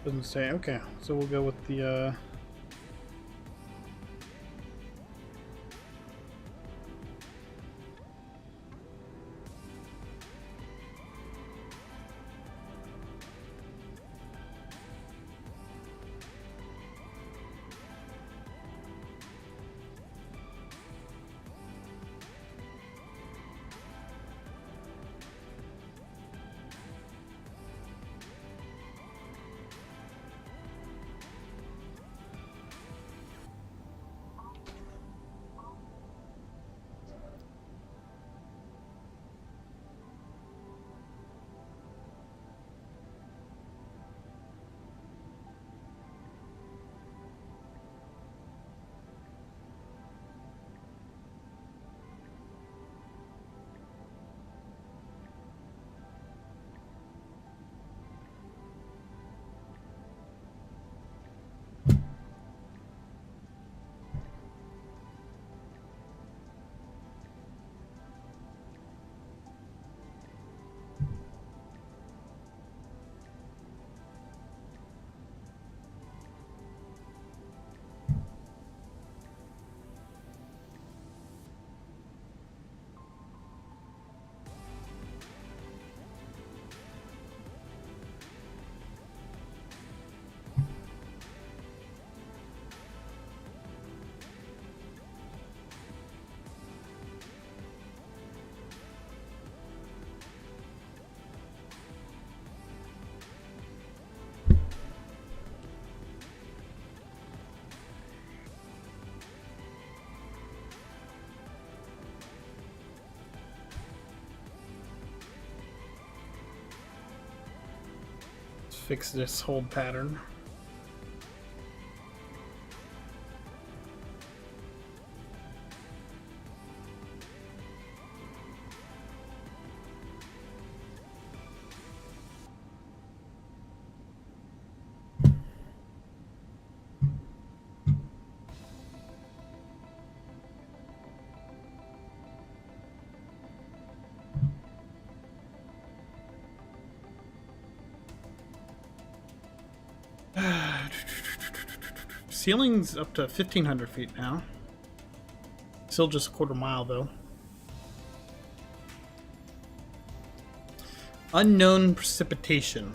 Doesn't say. Okay, so we'll go with the fix this hold pattern. Ceiling's up to 1,500 feet now. Still just a quarter mile, though. Unknown precipitation.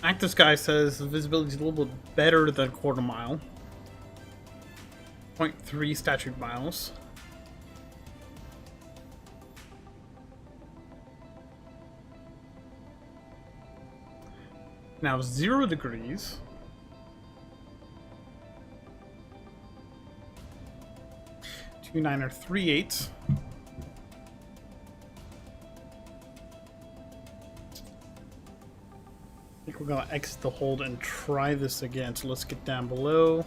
Active Sky says the visibility is a little bit better than quarter mile. 0.3 statute miles. Now 0 degrees. Two 9 or 3/8. I think we're gonna exit the hold and try this again. So let's get down below.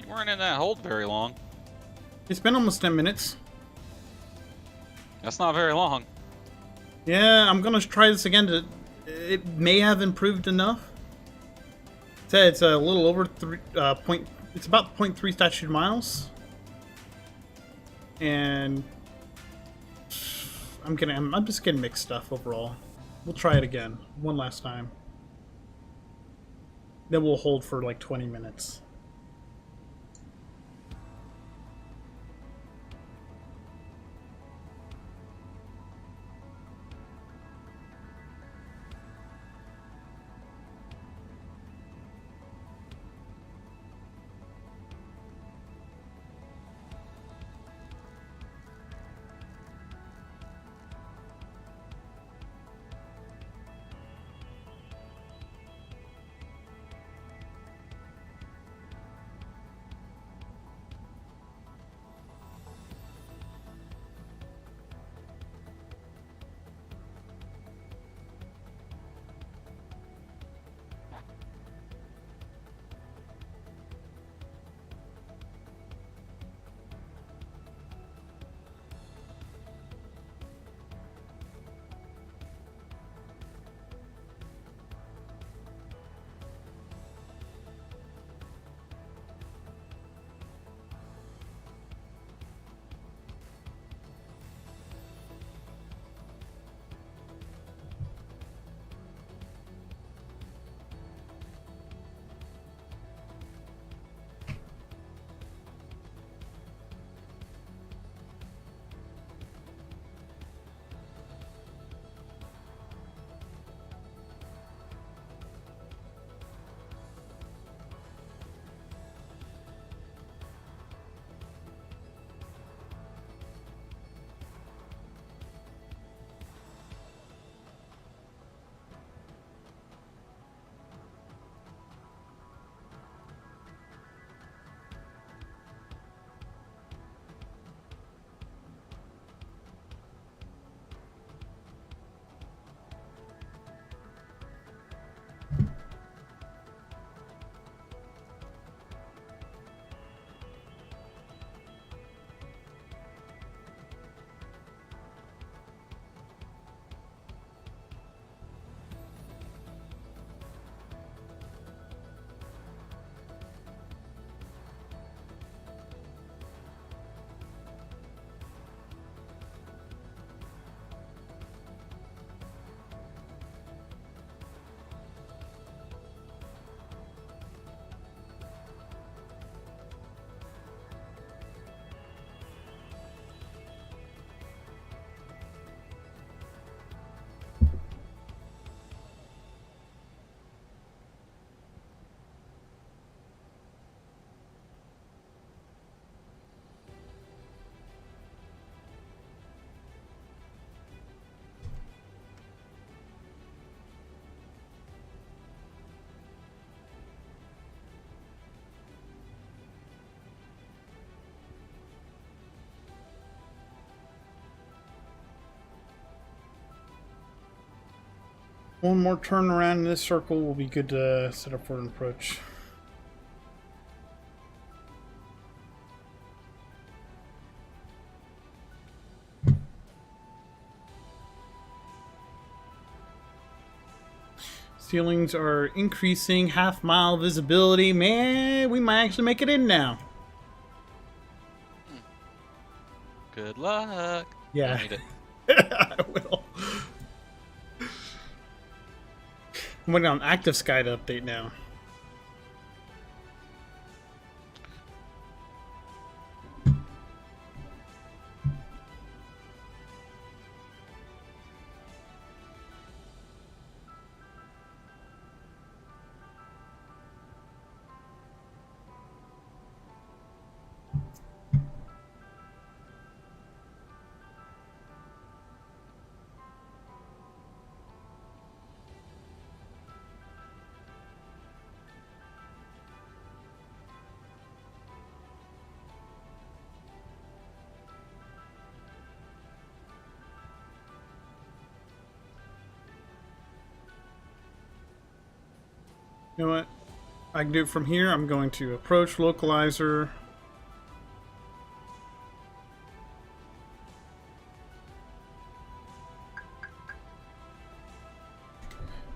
You weren't in that hold very long. It's been almost 10 minutes. That's not very long. Yeah, I'm gonna try this again. It may have improved enough. It's a little over it's about 0.3 statute miles. And I'm just getting mixed stuff overall. We'll try it again, one last time. Then we'll hold for like 20 minutes. One more turn around in this circle will be good to set up for an approach. Ceilings are increasing, half-mile visibility. Man, we might actually make it in now. Good luck. Yeah. I need it. I will. I'm waiting on Active Sky to update now. You know what? I can do it from here. I'm going to approach localizer.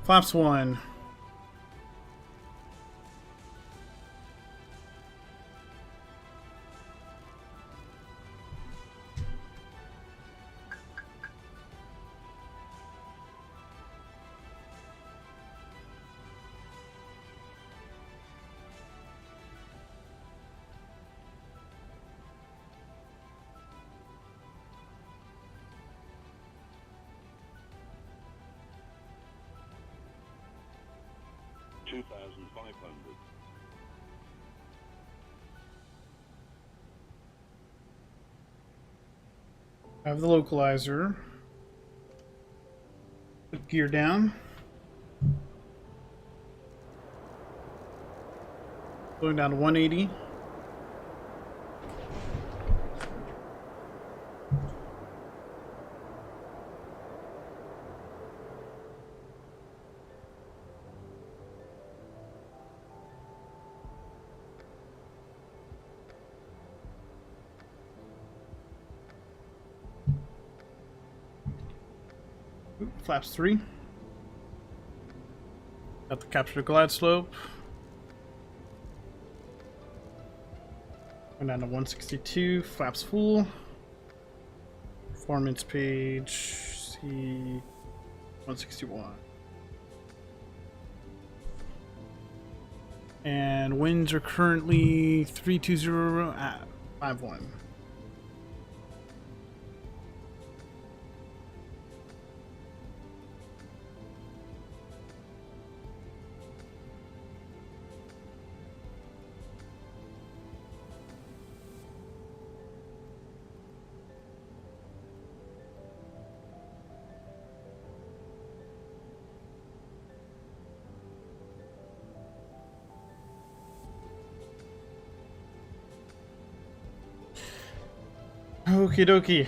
Flaps 1. I have the localizer. Put gear down. Going down to 180. Flaps 3. Got the capture glide slope. Went down to 162. Flaps full. Performance page. C 161. And winds are currently 320 at 51. Okie dokie.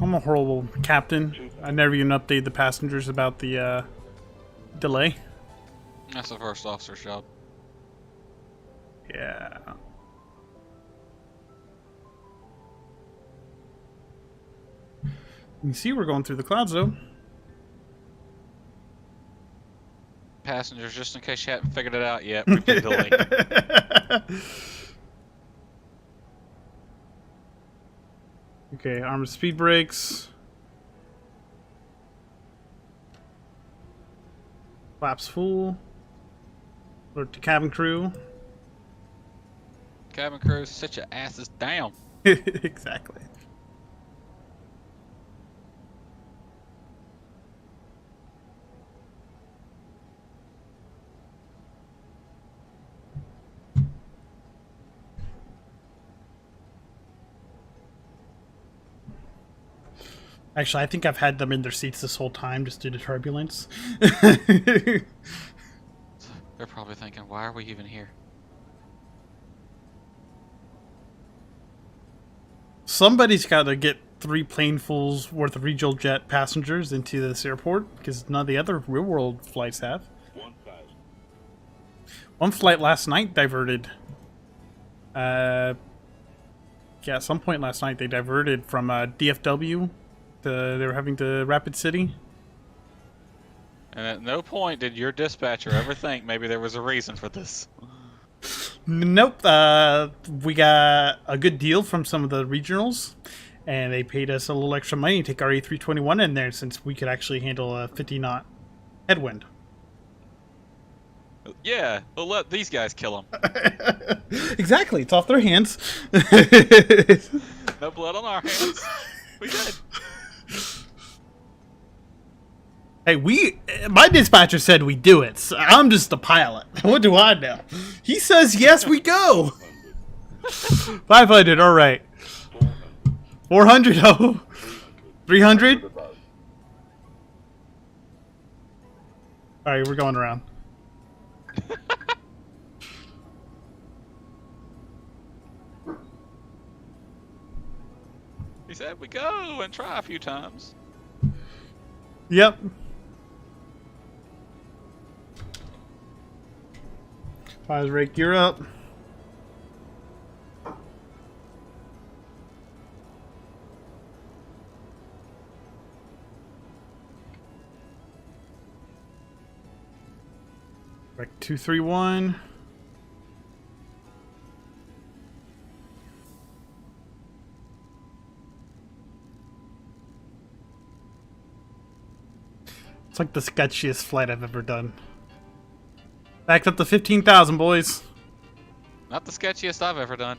I'm a horrible captain. I never even updated the passengers about the delay. That's the first officer's job. Yeah. You see, we're going through the clouds though. Passengers, just in case you haven't figured it out yet, we've been delayed. Okay, armed speed brakes. Flaps full. Alert to cabin crew. Cabin crew, sit your asses down. Exactly. Actually, I think I've had them in their seats this whole time just due to turbulence. They're probably thinking, why are we even here? Somebody's got to get 3 planefuls worth of regional jet passengers into this airport because none of the other real world flights have. 1,000. One flight last night diverted. Yeah, at some point last night they diverted from DFW to they were having to Rapid City. And at no point did your dispatcher ever think maybe there was a reason for this. Nope. We got a good deal from some of the regionals, and they paid us a little extra money to take our A321 in there since we could actually handle a 50-knot headwind. Yeah, we'll let these guys kill them. Exactly. It's off their hands. No blood on our hands. We good. Hey, my dispatcher said we do it. So I'm just the pilot. What do I know? He says yes, we go. 500. All right. 400. Oh, 300. All right, we're going around. He said we go and try a few times. Yep. Fires rake, you're up. Rec 231. It's like the sketchiest flight I've ever done. Backed up to 15,000, boys. Not the sketchiest I've ever done.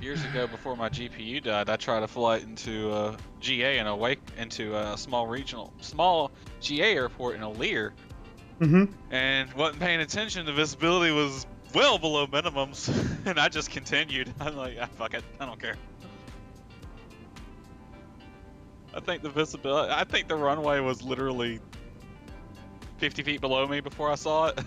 Years ago, before my GPU died, I tried a flight into GA and awake into a small GA airport in Lear, and wasn't paying attention. The visibility was well below minimums, and I just continued. I'm like, ah, fuck it, I don't care. I think the runway was literally 50 feet below me before I saw it.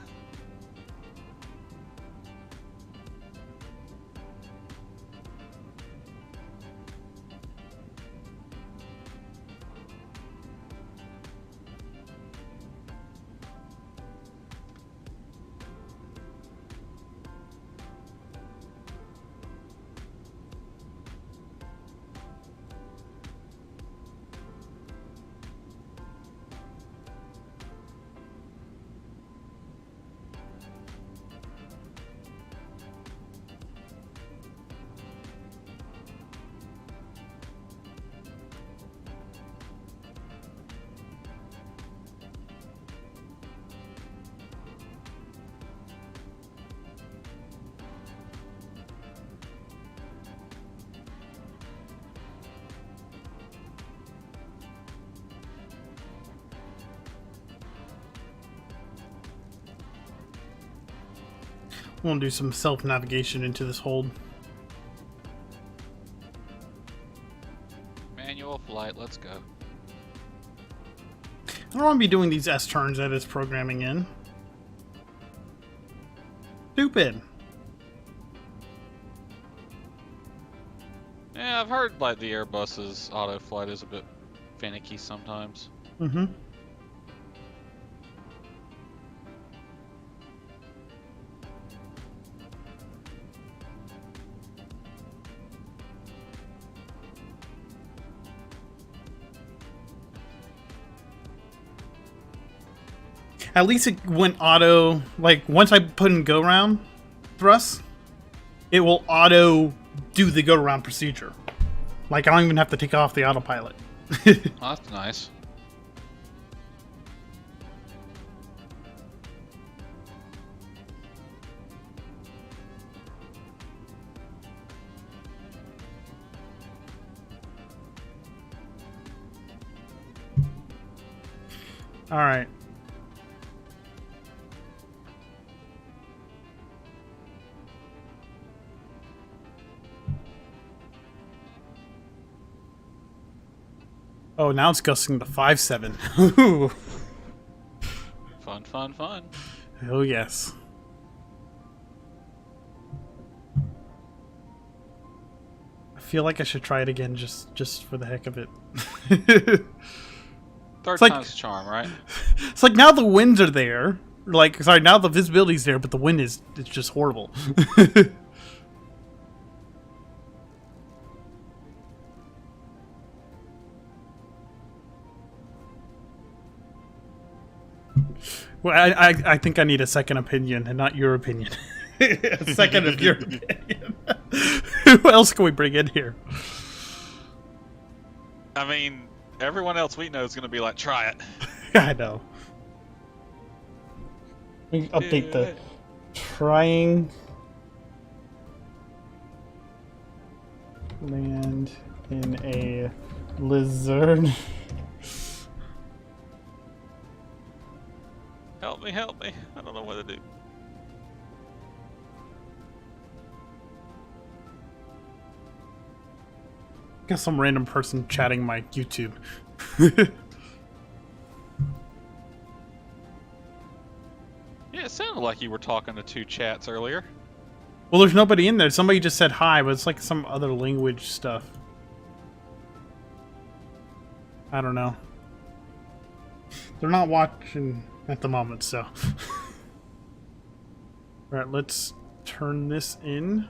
We'll do some self-navigation into this hold. Manual flight, let's go. I don't want to be doing these S-turns that it's programming in. Stupid. Yeah, I've heard like the Airbus's auto flight is a bit finicky sometimes. Mm-hmm. At least it went auto, like once I put in go round thrust, it will auto do the go round procedure. Like I don't even have to take off the autopilot. Oh, that's nice. All right. Oh, now it's gusting to 5.7. Ooh. Fun, fun, fun. Oh, yes. I feel like I should try it again just for the heck of it. Third like- time's a charm, right? It's like now the winds are there. Like, sorry, now the visibility's there, but the wind it's just horrible. Well, I think I need a second opinion and not your opinion. A second of your opinion. Who else can we bring in here? I mean, everyone else we know is going to be like, try it. I know. We can update the trying land in a lizard. Help me, help me. I don't know what to do. Got some random person chatting my YouTube. Yeah, it sounded like you were talking to two chats earlier. Well, there's nobody in there. Somebody just said hi, but it's like some other language stuff. I don't know. They're not watching at the moment, so. Alright, let's turn this in.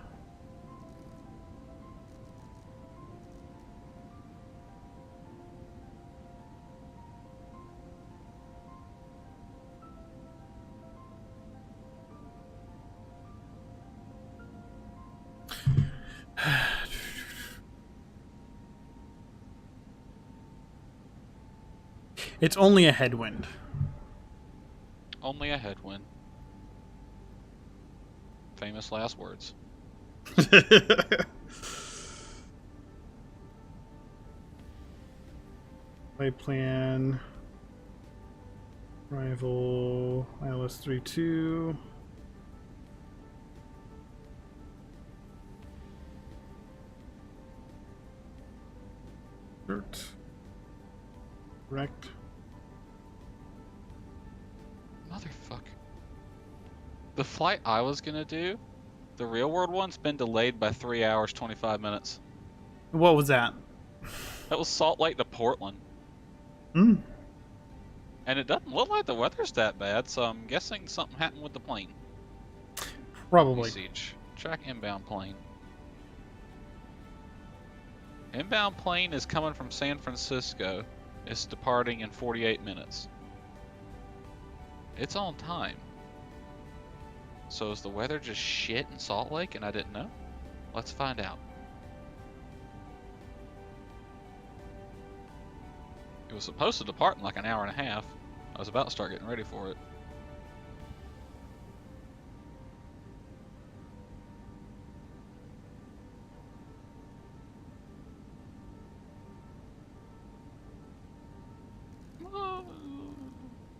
It's only a headwind. Only a headwind. Famous last words. Flight plan. Arrival. ILS 32. Correct. Motherfucker. The flight I was gonna do, the real world one's been delayed by 3 hours, 25 minutes. What was that? That was Salt Lake to Portland. Hmm. And it doesn't look like the weather's that bad, so I'm guessing something happened with the plane. Probably. Siege. Track inbound plane. Inbound plane is coming from San Francisco. It's departing in 48 minutes. It's on time. So is the weather just shit in Salt Lake and I didn't know? Let's find out. It was supposed to depart in like an hour and a half. I was about to start getting ready for it.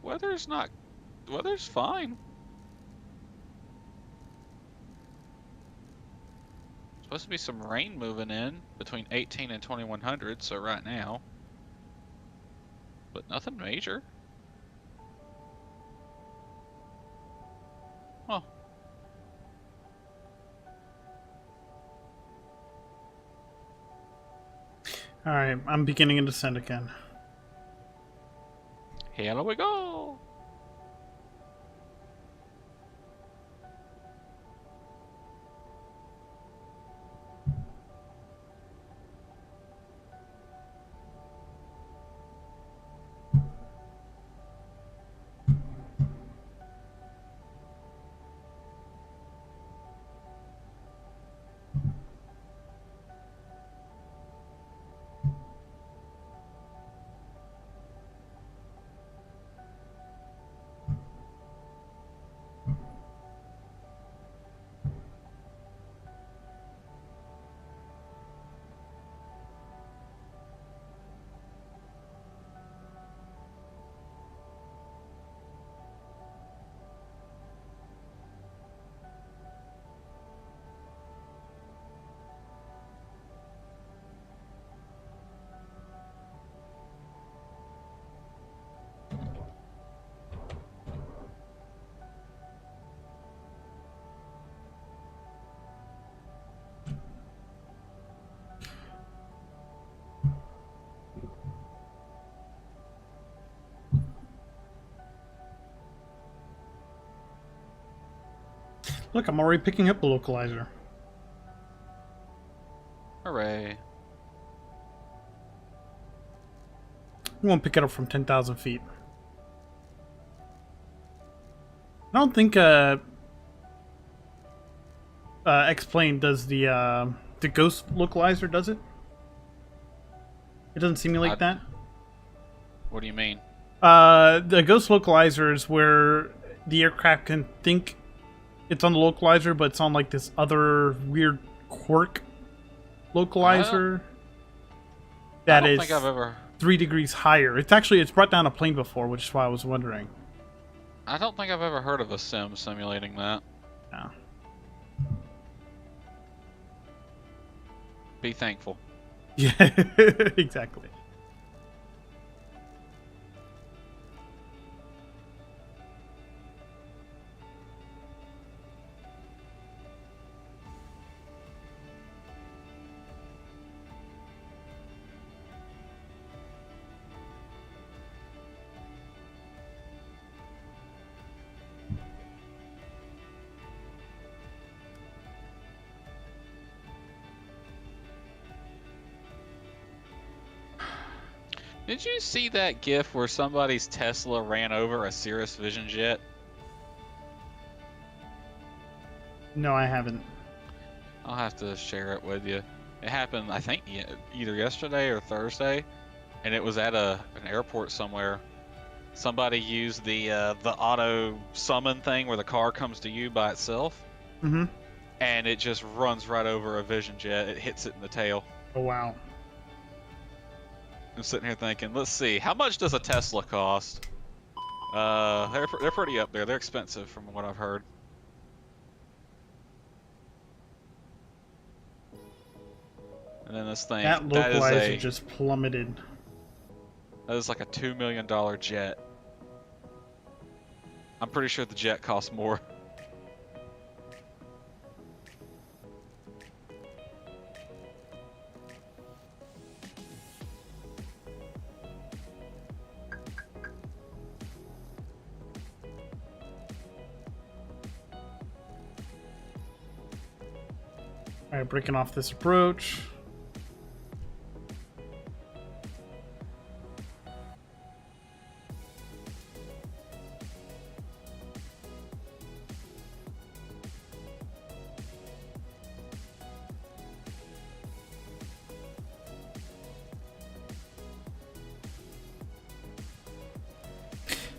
Weather's not... Weather's fine. Supposed to be some rain moving in between 18 and 2100, so right now. But nothing major. Huh. Alright, I'm beginning a descent again. Here we go! Look, I'm already picking up the localizer. Hooray. I won't pick it up from 10,000 feet. I don't think X-Plane does the ghost localizer, does it? It doesn't simulate that? What do you mean? The ghost localizer is where the aircraft can think it's on the localizer, but it's on like this other weird quirk localizer I that don't is think I've ever... 3 degrees higher. It's brought down a plane before, which is why I was wondering. I don't think I've ever heard of a sim simulating that. Yeah. Be thankful. Yeah, exactly. Did you see that GIF where somebody's Tesla ran over a Cirrus Vision jet? No, I haven't. I'll have to share it with you. It happened, I think, either yesterday or Thursday, and it was at an airport somewhere. Somebody used the auto summon thing where the car comes to you by itself, Mm-hmm. and it just runs right over a Vision jet. It hits it in the tail. Oh, wow. I'm sitting here thinking, let's see, how much does a Tesla cost? They're pretty up there. They're expensive from what I've heard. And then this thing, That localizer just plummeted. that is like a $2 million jet. I'm pretty sure the jet costs more. Alright, breaking off this approach.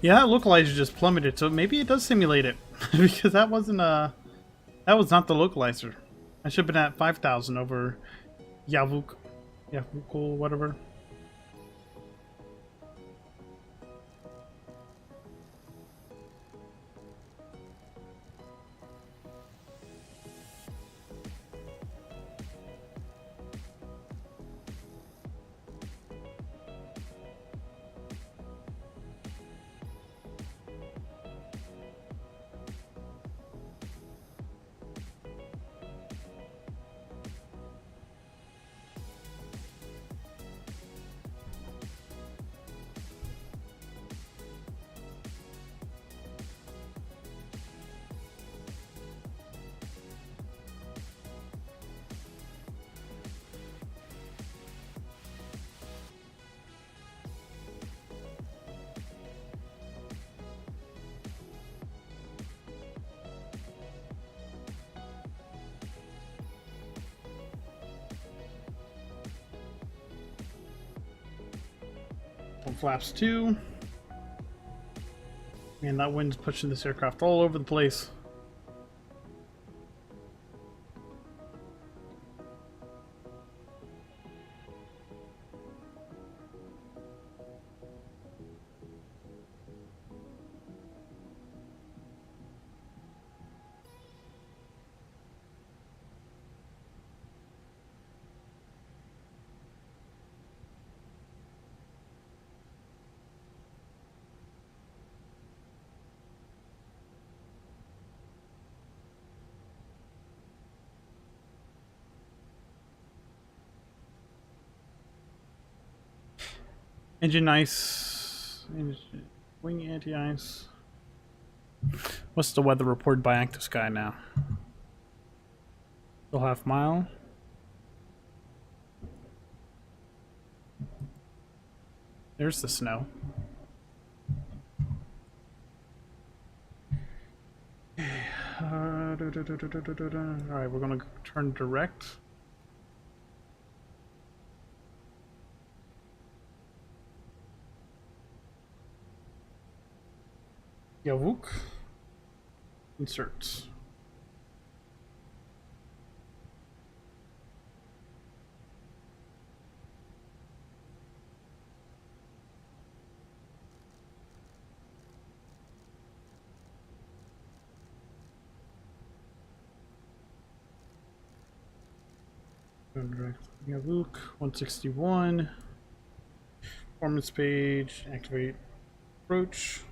Yeah, that localizer just plummeted, so maybe it does simulate it. Because that wasn't that was not the localizer. I should have been at 5,000 over Yavuk, whatever. Flaps 2. Man, that wind's pushing this aircraft all over the place. Engine ice, wing anti-ice. What's the weather reported by Active Sky now? Still half mile. There's the snow. Alright, we're gonna turn direct. Yavuk. Insert. Yavuk 161. Performance page. Activate approach.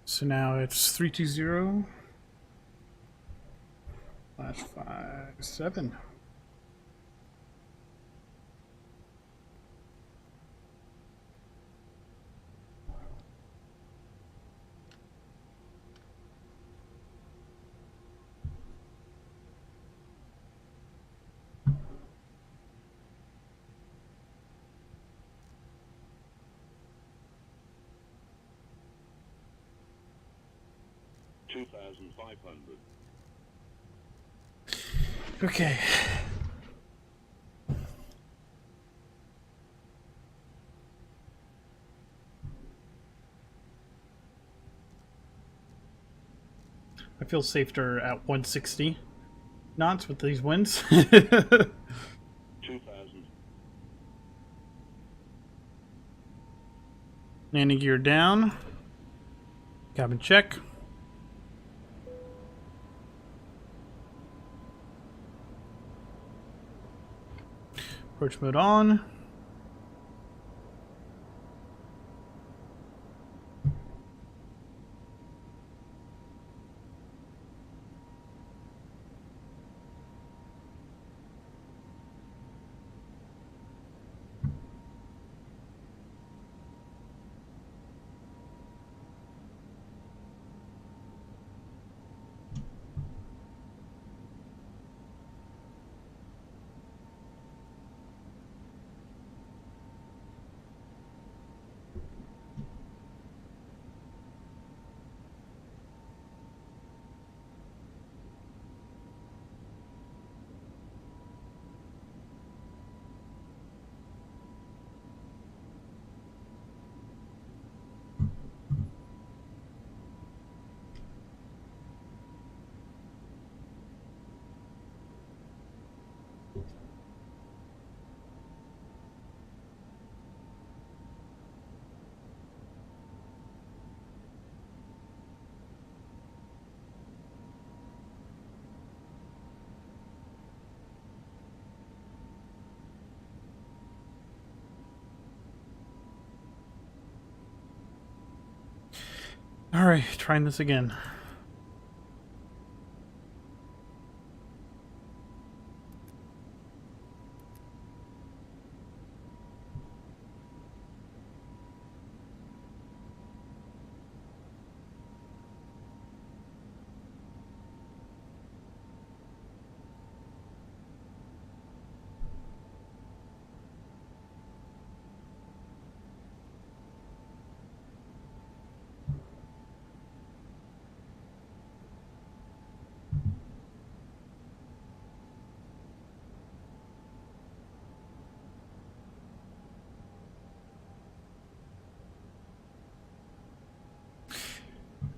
So now it's 320/57. $2,500. Okay. I feel safer at 160 knots with these winds. 2,000. Landing gear down. Cabin check. Approach mode on. Alright, trying this again.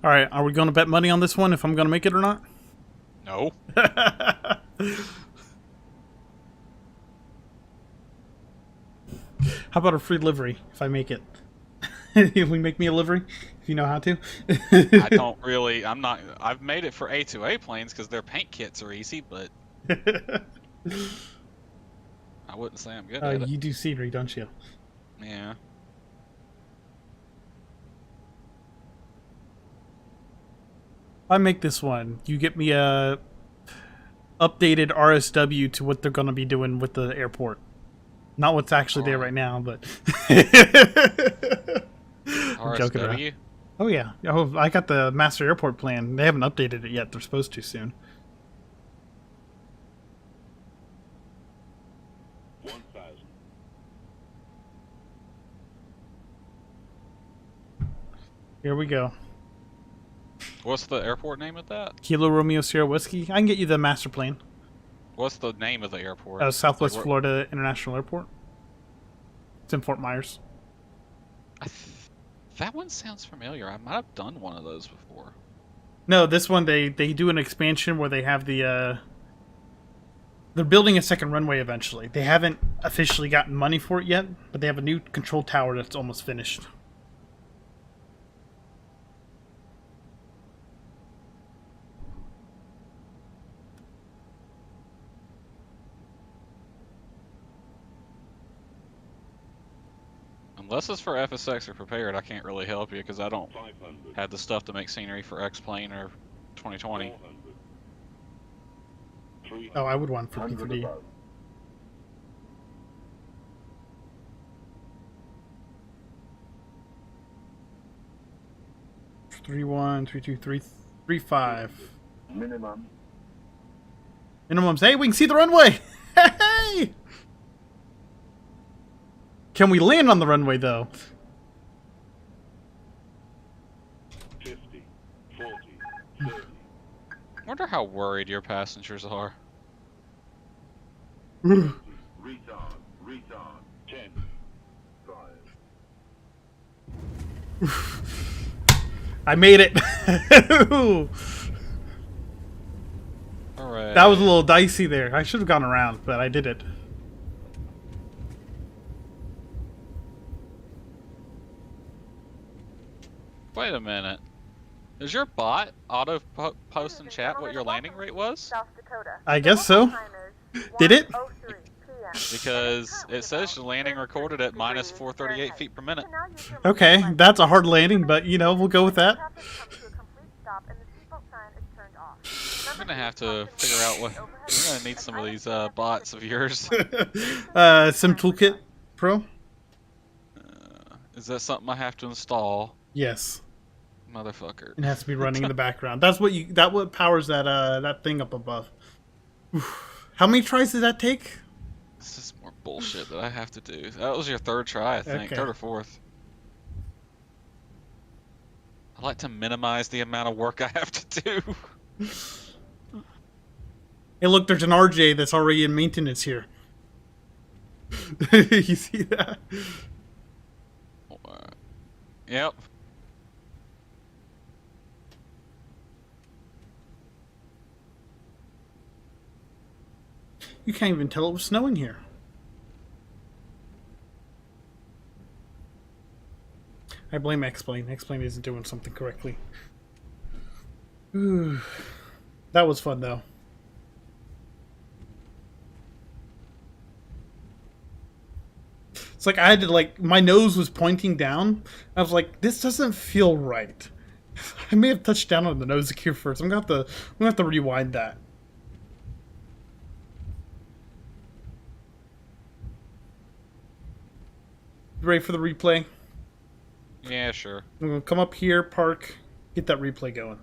Alright, are we going to bet money on this one if I'm going to make it or not? No. How about a free livery if I make it? If we make me a livery, if you know how to. I don't really. I'm not. I've made it for A2A planes because their paint kits are easy, but I wouldn't say I'm good at it. You do scenery, don't you? Yeah. I make this one, you get me a updated RSW to what they're going to be doing with the airport. Not what's actually there right now, but I'm joking around. RSW? Oh yeah. Oh, I got the master airport plan. They haven't updated it yet. They're supposed to soon. 1,000. Here we go. What's the airport name of that? Kilo Romeo Sierra Whiskey. I can get you the master plan. What's the name of the airport? Southwest Like, Florida International Airport. It's in Fort Myers. That one sounds familiar. I might have done one of those before. No, this one they do an expansion where they have the they're building a second runway eventually. They haven't officially gotten money for it yet, but they have a new control tower that's almost finished. Unless it's for FSX or prepared, I can't really help you because I don't 500. have the stuff to make scenery for X-Plane or 2020. 400. 300. Oh, I would want for 100 P3D. above. Three one, 3 2, 3 3 5. Minimum. Minimums. Hey, we can see the runway. Hey! Can we land on the runway though? 50. 40. 30. I wonder how worried your passengers are. Retard. Retard. 10. 5. I made it. Alright. That was a little dicey there. I should have gone around, but I did it. Wait a minute. Does your bot post in chat what your landing rate was? South Dakota. I guess so. Time is Did it? 1:03 p.m. Because it says your landing recorded at minus 438 feet per minute. So now use your Okay, motion that's a hard landing, but you know, we'll go with that. traffic comes to a complete stop and the seatbelt sign is turned off. I'm gonna have to figure out what. I'm gonna need some of these bots of yours. Sim Toolkit Pro? Is that something I have to install? Yes. Motherfucker. It has to be running in the background. That's what powers that that thing up above. Oof. How many tries did that take? This is more bullshit that I have to do. That was your third try, I think. Okay. Third or fourth. I like to minimize the amount of work I have to do. Hey, look, there's an RJ that's already in maintenance here. You see that? Yep. You can't even tell it was snowing here. I blame X-Plane. X-Plane isn't doing something correctly. Ooh. That was fun, though. It's like I had to, like, my nose was pointing down. I was like, this doesn't feel right. I may have touched down on the nose gear first. I'm gonna have to rewind that. You ready for the replay? Yeah, sure. I'm gonna come up here, park, get that replay going.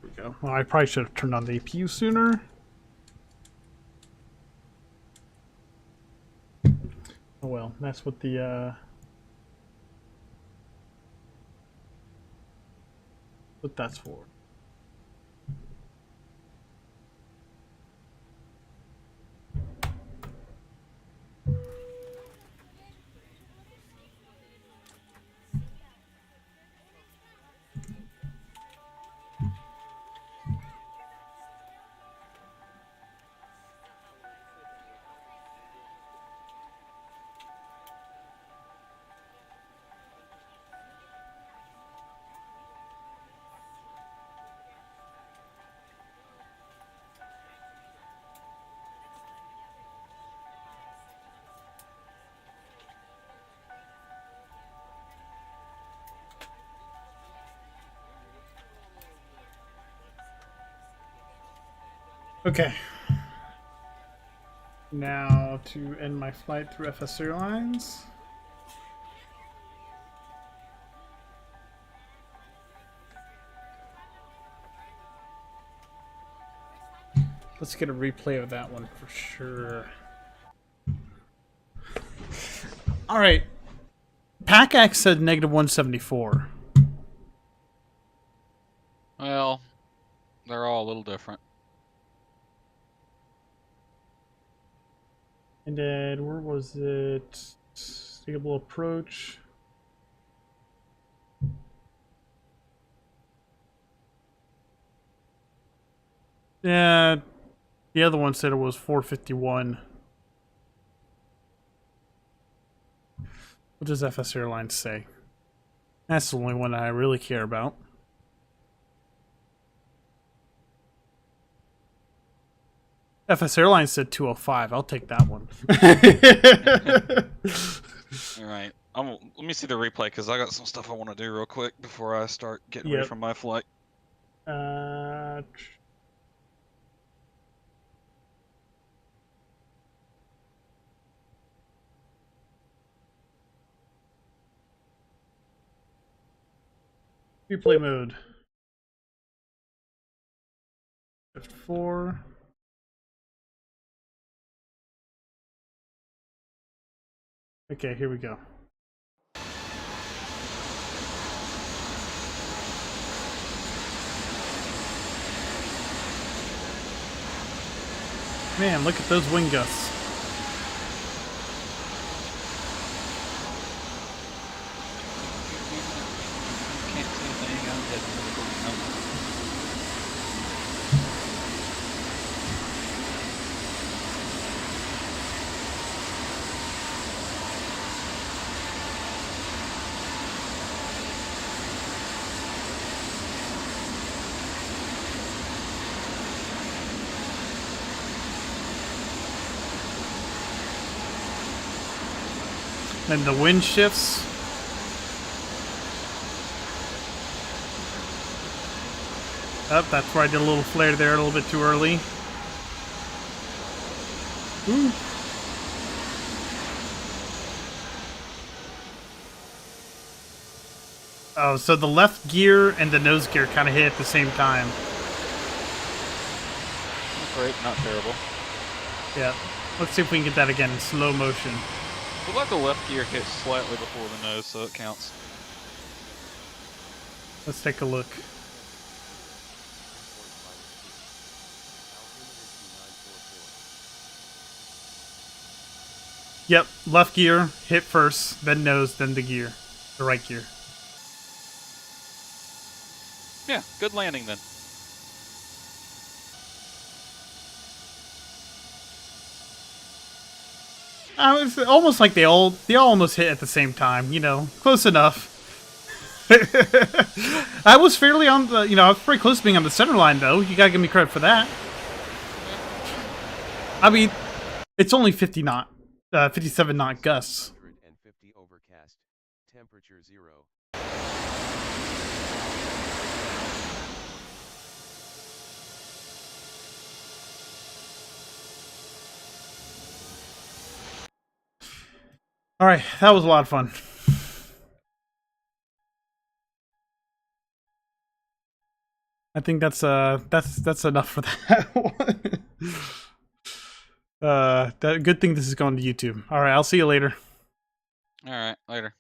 There we go. Well, I probably should have turned on the APU sooner. Oh well, that's what what that's for. Okay. Now to end my flight through FS Airlines. Let's get a replay of that one for sure. All right. PACAX said negative 174. Well, they're all a little different. And then where was it? Stable approach. Yeah, the other one said it was 451. What does FS Airlines say? That's the only one I really care about. FS Airlines said 205. I'll take that one. All right. Let me see the replay because I got some stuff I want to do real quick before I start getting ready for my flight. Replay mode. Shift 4. Okay, here we go. Man, look at those wing gusts. Can't see a thing. I'm dead. Then the wind shifts. Oh, that's where I did a little flare there, a little bit too early. Ooh. Oh, so the left gear and the nose gear kind of hit at the same time. Not great, not terrible. Yeah. Let's see if we can get that again in slow motion. Look like the left gear hit slightly before the nose, so it counts. Let's take a look. Yep, left gear, hit first, then nose, then the gear. The right gear. Yeah, good landing then. It's almost like they all almost hit at the same time, you know, close enough. I was fairly on the, I was pretty close to being on the center line though. You gotta give me credit for that. I mean, it's only 50 knot, 57 knot gusts. 150 overcast, temperature 0. All right, that was a lot of fun. I think that's enough for that one. Good thing this is going to YouTube. All right, I'll see you later. All right, later.